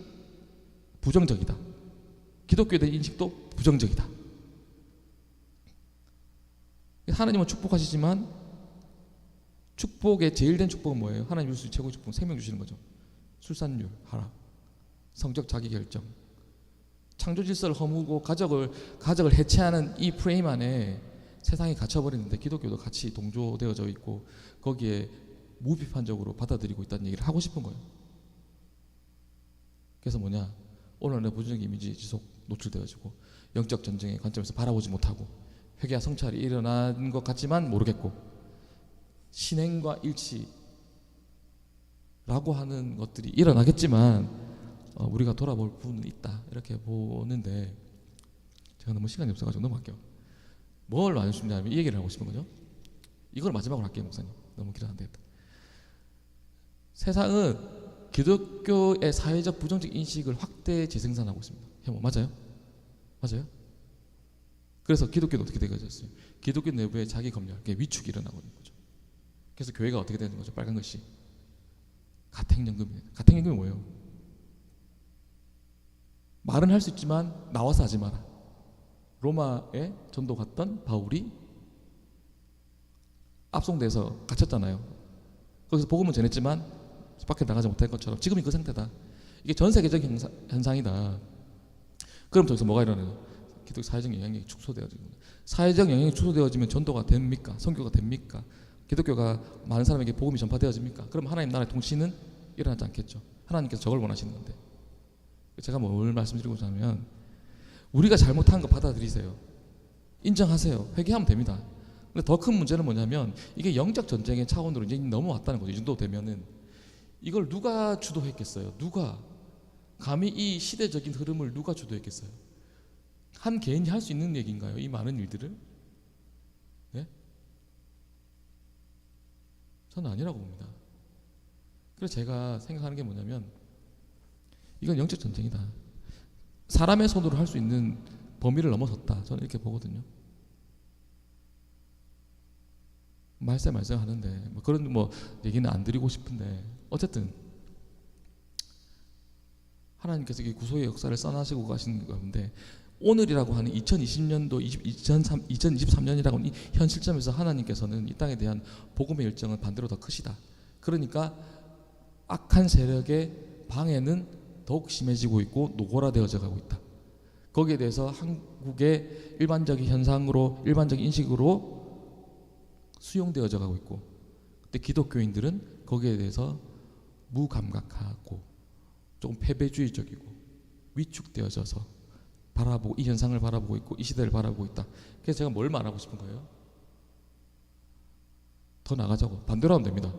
[SPEAKER 1] 부정적이다. 기독교에 대한 인식도 부정적이다. 하나님은 축복하시지만, 축복의 제일 된 축복은 뭐예요? 하나님 주실 최고의 축복은 생명 주시는 거죠. 출산율 하락, 성적 자기결정, 창조 질서를 허무고 가족을 해체하는 이 프레임 안에 세상이 갇혀버리는데, 기독교도 같이 동조되어져 있고 거기에 무비판적으로 받아들이고 있다는 얘기를 하고 싶은 거예요. 그래서 뭐냐, 오늘날의 부정적 이미지 지속 노출되어지고, 영적 전쟁의 관점에서 바라보지 못하고, 회개와 성찰이 일어난 것 같지만 모르겠고, 신행과 일치라고 하는 것들이 일어나겠지만 우리가 돌아볼 부분은 있다, 이렇게 보는데, 제가 너무 시간이 없어가지고 넘어갈게요. 뭘 말하고 싶냐면, 이 얘기를 하고 싶은 거죠. 이걸 마지막으로 할게요. 목사님, 너무 길어서 안 되겠다. 세상은 기독교의 사회적 부정적 인식을 확대 재생산하고 있습니다. 맞아요? 맞아요? 그래서 기독교는 어떻게 되어졌어요? 기독교 내부에 자기 검열, 위축이 일어나고 있는 거죠. 그래서 교회가 어떻게 되는 거죠? 빨간 글씨, 가택연금이에요. 가택연금이 뭐예요? 말은 할 수 있지만 나와서 하지 마라. 로마에 전도 갔던 바울이 압송돼서 갇혔잖아요. 거기서 복음은 전했지만 밖에 나가지 못할 것처럼 지금이 그 상태다. 이게 전 세계적 현상이다. 그럼 저기서 뭐가 일어나요? 기독교 사회적 영향력이 축소되어지고, 사회적 영향력이 축소되어지면 전도가 됩니까? 선교가 됩니까? 기독교가 많은 사람에게 복음이 전파되어집니까? 그럼 하나님 나라의 통치는 일어나지 않겠죠. 하나님께서 저걸 원하시는 건데. 제가 뭘 말씀드리고자 하면, 우리가 잘못한 거 받아들이세요. 인정하세요. 회개하면 됩니다. 근데 더 큰 문제는 뭐냐면, 이게 영적 전쟁의 차원으로 이제 넘어왔다는 거죠. 이 정도 되면은 이걸 누가 주도했겠어요? 누가 감히 이 시대적인 흐름을 누가 주도했겠어요? 한 개인이 할 수 있는 얘기인가요? 이 많은 일들을? 네? 저는 아니라고 봅니다. 그래서 제가 생각하는 게 뭐냐면 이건 영적 전쟁이다. 사람의 손으로 할 수 있는 범위를 넘어섰다. 저는 이렇게 보거든요. 말세 하는데 뭐 그런 얘기는 안 드리고 싶은데 어쨌든 하나님께서 이 구속의 역사를 써나시고 가시는 가운데 오늘이라고 하는 2020년도 2023년이라고 하는 이 현 시점에서 하나님께서는 이 땅에 대한 복음의 열정은 반대로 더 크시다. 그러니까 악한 세력의 방해는 더욱 심해지고 있고 노골화되어져 가고 있다. 거기에 대해서 한국의 일반적인 현상으로 일반적인 인식으로 수용되어져 가고 있고, 근데 기독교인들은 거기에 대해서 무감각하고 조금 패배주의적이고 위축되어져서 바라보고 이 현상을 바라보고 있고 이 시대를 바라보고 있다. 그래서 제가 뭘 말하고 싶은 거예요? 더 나가자고. 반대로 하면 됩니다.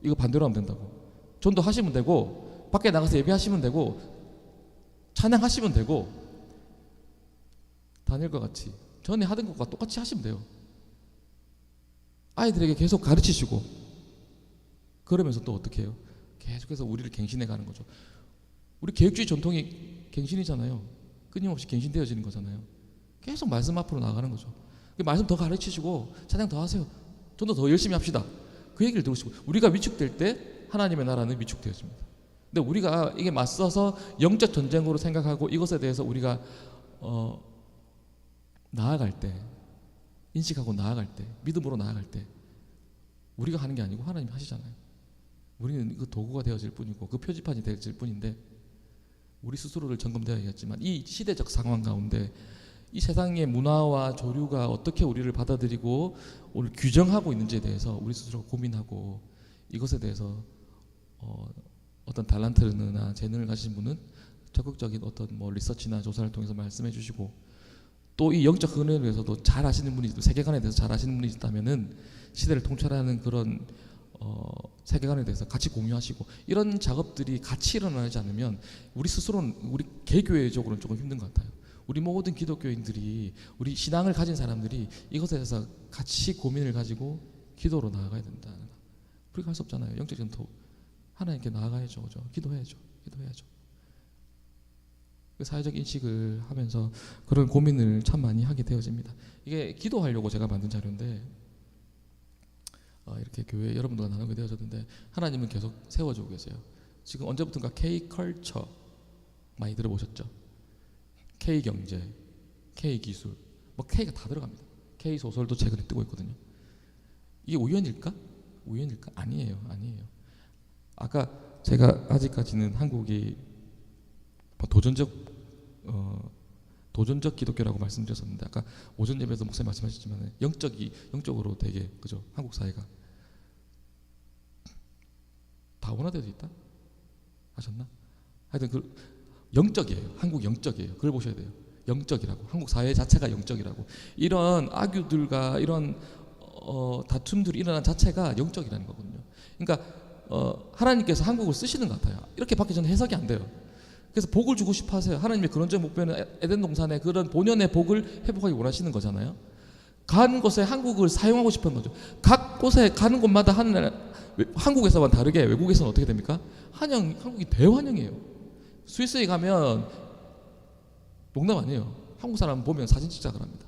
[SPEAKER 1] 이거 반대로 하면 된다고. 전도 하시면 되고 밖에 나가서 예배하시면 되고 찬양하시면 되고 다니엘과 같이 전에 하던 것과 똑같이 하시면 돼요. 아이들에게 계속 가르치시고 그러면서 또 어떻게 해요? 계속해서 우리를 갱신해 가는 거죠. 우리 개혁주의 전통이 갱신이잖아요. 끊임없이 갱신되어지는 거잖아요. 계속 말씀 앞으로 나가는 거죠. 말씀 더 가르치시고 찬양 더 하세요. 전도 더 열심히 합시다. 그 얘기를 들으시고 우리가 위축될 때 하나님의 나라는 위축되어집니다. 근데 우리가 이게 맞서서 영적 전쟁으로 생각하고 이것에 대해서 우리가 나아갈 때, 인식하고 나아갈 때, 믿음으로 나아갈 때 우리가 하는 게 아니고 하나님이 하시잖아요. 우리는 그 도구가 되어질 뿐이고 그 표지판이 되어질 뿐인데 우리 스스로를 점검되어야겠지만 이 시대적 상황 가운데 이 세상의 문화와 조류가 어떻게 우리를 받아들이고 오늘 규정하고 있는지에 대해서 우리 스스로 고민하고 이것에 대해서 어떤 달란트나 재능을 가진 분은 적극적인 어떤 리서치나 조사를 통해서 말씀해 주시고 또 이 영적 은혜에 대해서도 잘 아시는 분이 세계관에 대해서 잘 아시는 분이 있다면은 시대를 통찰하는 그런 세계관에 대해서 같이 공유하시고 이런 작업들이 같이 일어나지 않으면 우리 스스로는 우리 개교회적으로는 조금 힘든 것 같아요. 우리 모든 기독교인들이 우리 신앙을 가진 사람들이 이것에 대해서 같이 고민을 가지고 기도로 나아가야 된다. 그렇게 할 수 없잖아요. 영적 전투 하나님께 나아가야죠, 그죠? 기도해야죠. 사회적 인식을 하면서 그런 고민을 참 많이 하게 되어집니다. 이게 기도하려고 제가 만든 자료인데 이렇게 교회 여러분들과 나누게 되어졌는데 하나님은 계속 세워주고 계세요. 지금 언제부턴가 K컬처 많이 들어보셨죠? K경제, K기술, K가 다 들어갑니다. K소설도 최근에 뜨고 있거든요. 이게 우연일까? 아니에요. 아까 제가 아직까지는 한국이 도전적 기독교라고 말씀드렸었는데 아까 오전 예배에서 목사님 말씀하셨지만 영적으로 되게 그죠? 한국 사회가 다원화되어 있다 하셨나? 하여튼 영적이에요. 한국 영적이에요. 그걸 보셔야 돼요. 영적이라고. 한국 사회 자체가 영적이라고. 이런 악유들과 이런 다툼들이 일어난 자체가 영적이라는 거거든요. 그러니까 하나님께서 한국을 쓰시는 것 같아요. 이렇게밖에 저는 해석이 안 돼요. 그래서 복을 주고 싶어 하세요. 하나님의 그런적 목표는 에덴 동산의 그런 본연의 복을 회복하기 원하시는 거잖아요. 간 곳에 한국을 사용하고 싶은 거죠. 각 곳에 가는 곳마다 한국에서만 다르게 외국에서는 어떻게 됩니까? 한국이 대환영이에요. 스위스에 가면 농담 아니에요. 한국 사람 보면 사진 찍자 그럽니다.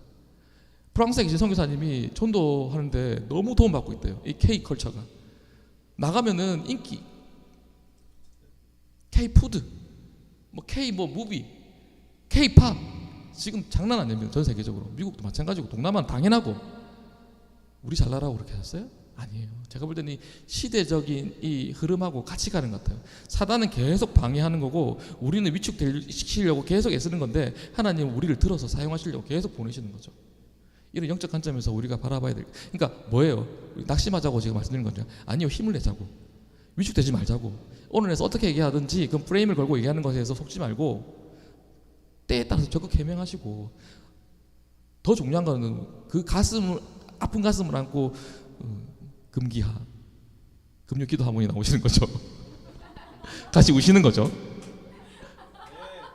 [SPEAKER 1] 프랑스에 계신 선교사님이 전도하는데 너무 도움받고 있대요. 이 K컬처가. 나가면은 인기, K푸드, 무비, K팝 지금 장난 아닙니다. 전 세계적으로. 미국도 마찬가지고 동남아는 당연하고 우리 잘나라고 그렇게 하셨어요? 아니에요. 제가 볼 때는 이 시대적인 이 흐름하고 같이 가는 것 같아요. 사단은 계속 방해하는 거고 우리는 위축시키려고 계속 애쓰는 건데 하나님은 우리를 들어서 사용하시려고 계속 보내시는 거죠. 이런 영적 관점에서 우리가 바라봐야 될. 그러니까 뭐예요? 낙심하자고 제가 말씀드린 건데 아니요. 힘을 내자고. 위축되지 말자고. 오늘에서 어떻게 얘기하든지 그 프레임을 걸고 얘기하는 것에 대해서 속지 말고 때에 따라서 적극 해명하시고 더 중요한 거는 그 아픈 가슴을 안고 금기하 금요 기도 하모니 나오시는 거죠. 같이 우시는 거죠.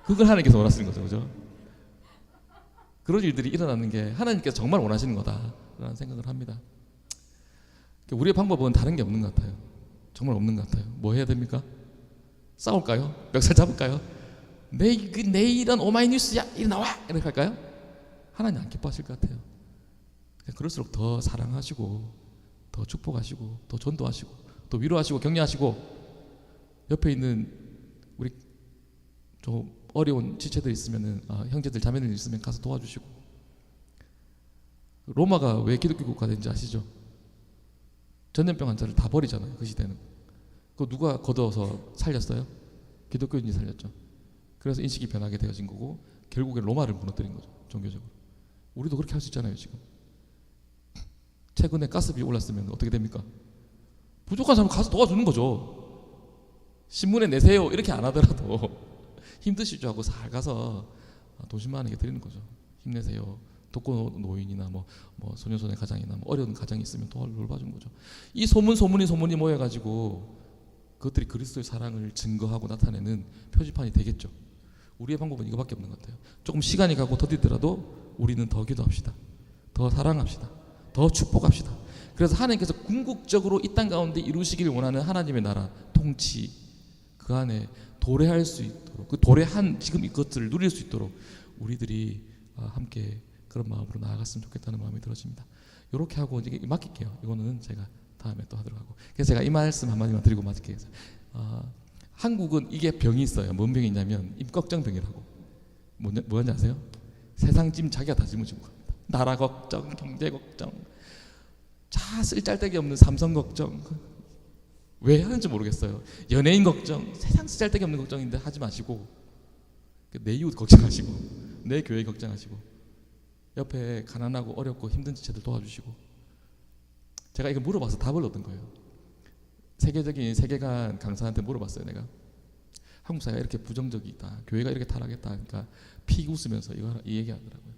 [SPEAKER 1] 그걸 하나님께서 원하시는 거죠, 그죠? 그런 일들이 일어나는 게 하나님께서 정말 원하시는 거다라는 생각을 합니다. 우리의 방법은 다른 게 없는 것 같아요. 정말 없는 것 같아요. 뭐 해야 됩니까? 싸울까요? 멱살 잡을까요? 내일은 오마이뉴스야, 이리 나와! 이렇게 할까요? 하나님 안 기뻐하실 것 같아요. 그럴수록 더 사랑하시고, 더 축복하시고, 더 전도하시고, 더 위로하시고, 격려하시고, 옆에 있는 우리 좀 어려운 지체들 있으면은, 형제들 자매들 있으면 가서 도와주시고. 로마가 왜 기독교 국가 된지 아시죠? 전염병 환자를 다 버리잖아요, 그 시대는. 그거 누가 걷어서 살렸어요? 기독교인이 살렸죠. 그래서 인식이 변하게 되어진 거고, 결국에 로마를 무너뜨린 거죠, 종교적으로. 우리도 그렇게 할 수 있잖아요, 지금. 최근에 가스비 올랐으면 어떻게 됩니까? 부족한 사람 가서 도와주는 거죠. 신문에 내세요 이렇게 안 하더라도 힘드실 줄 알고 살 가서 돈 10만 원에게 드리는 거죠. 힘내세요. 독거 노인이나 뭐 소년소녀 가장이나 뭐 어려운 가정이 있으면 돌봐준 거죠. 이 소문이 모여가지고 그것들이 그리스도의 사랑을 증거하고 나타내는 표지판이 되겠죠. 우리의 방법은 이거밖에 없는 것 같아요. 조금 시간이 가고 더디더라도 우리는 더 기도합시다. 더 사랑합시다. 더 축복합시다. 그래서 하나님께서 궁극적으로 이 땅 가운데 이루시기를 원하는 하나님의 나라 통치, 그 안에 도래할 수 있도록, 그 도래한 지금 이것들을 누릴 수 있도록 우리들이 함께 그런 마음으로 나아갔으면 좋겠다는 마음이 들어집니다. 이렇게 하고 이제 맡길게요. 이거는 제가 다음에 또 하도록 하고. 그래서 제가 이 말씀 한마디만 드리고 맡길게요. 한국은 이게 병이 있어요. 뭔 병이 있냐면 임꺽정병이라고. 뭐인지 아세요? 세상 짐 자기가 다 짊어지고 갑니다. 나라 걱정, 경제 걱정, 쓸데기 없는 삼성 걱정, 왜 하는지 모르겠어요. 연예인 걱정, 세상 쓸데기 없는 걱정인데 하지 마시고, 내 이웃 걱정하시고, 내 교회 걱정하시고, 옆에 가난하고 어렵고 힘든 지체들 도와주시고. 제가 이거 물어봐서 답을 얻은 거예요. 세계적인 세계관 강사한테 물어봤어요. 내가 한국 사회가 이렇게 부정적이다, 교회가 이렇게 타락했다 하니까 피 웃으면서 이 얘기하더라고요.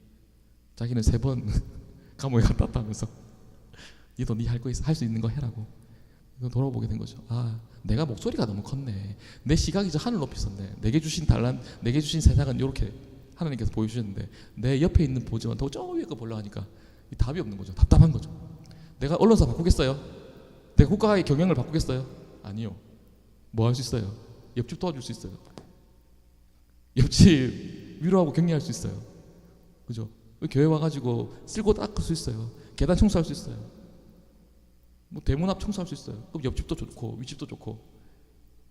[SPEAKER 1] 자기는 3번 감옥에 갔다 왔다면서 니도 니 할 수 있는 거 해라고. 돌아보게 된 거죠. 내가 목소리가 너무 컸네. 내 시각이 저 하늘 높이 섰네. 내게 주신 세상은 이렇게 하나님께서 보여주셨는데 내 옆에 있는 보지만 더 저 위에 거 보려고 하니까 답이 없는 거죠. 답답한 거죠. 내가 언론사 바꾸겠어요? 내가 국가의 경영을 바꾸겠어요? 아니요. 뭐 할 수 있어요? 옆집 도와줄 수 있어요. 옆집 위로하고 격려할 수 있어요. 그죠? 교회 와가지고 쓸고 닦을 수 있어요. 계단 청소할 수 있어요. 뭐 대문 앞 청소할 수 있어요. 그럼 옆집도 좋고 윗집도 좋고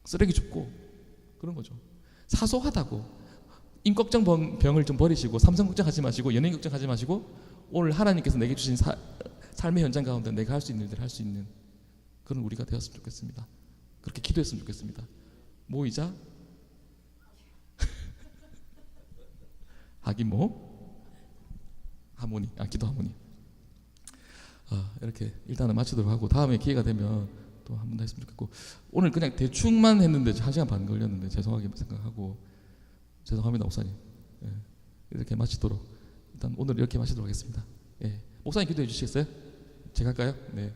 [SPEAKER 1] 쓰레기 줍고 그런 거죠. 사소하다고. 임꺽정 병을 좀 버리시고 삼성 걱정하지 마시고 연예인 걱정하지 마시고 오늘 하나님께서 내게 주신 삶의 현장 가운데 내가 할 수 있는 일을 할 수 있는 그런 우리가 되었으면 좋겠습니다. 그렇게 기도했으면 좋겠습니다. 모이자 하긴 하모니, 기도 하모니. 이렇게 일단은 마치도록 하고 다음에 기회가 되면 또 한 번 더 했으면 좋겠고, 오늘 그냥 대충만 했는데 1시간 반 걸렸는데 죄송하게 생각하고 죄송합니다 목사님. 이렇게 마치도록 일단 오늘 이렇게 마치도록 하겠습니다. 목사님 기도해 주시겠어요? 제가 할까요? 네.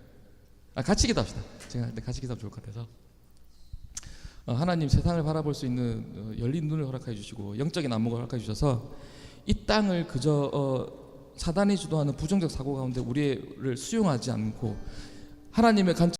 [SPEAKER 1] 같이 기도합시다. 제가 할 때 같이 기도하면 좋을 것 같아서. 하나님 세상을 바라볼 수 있는 열린 눈을 허락해 주시고 영적인 안목을 허락해 주셔서 이 땅을 그저 사단이 주도하는 부정적 사고 가운데 우리를 수용하지 않고 하나님의 관점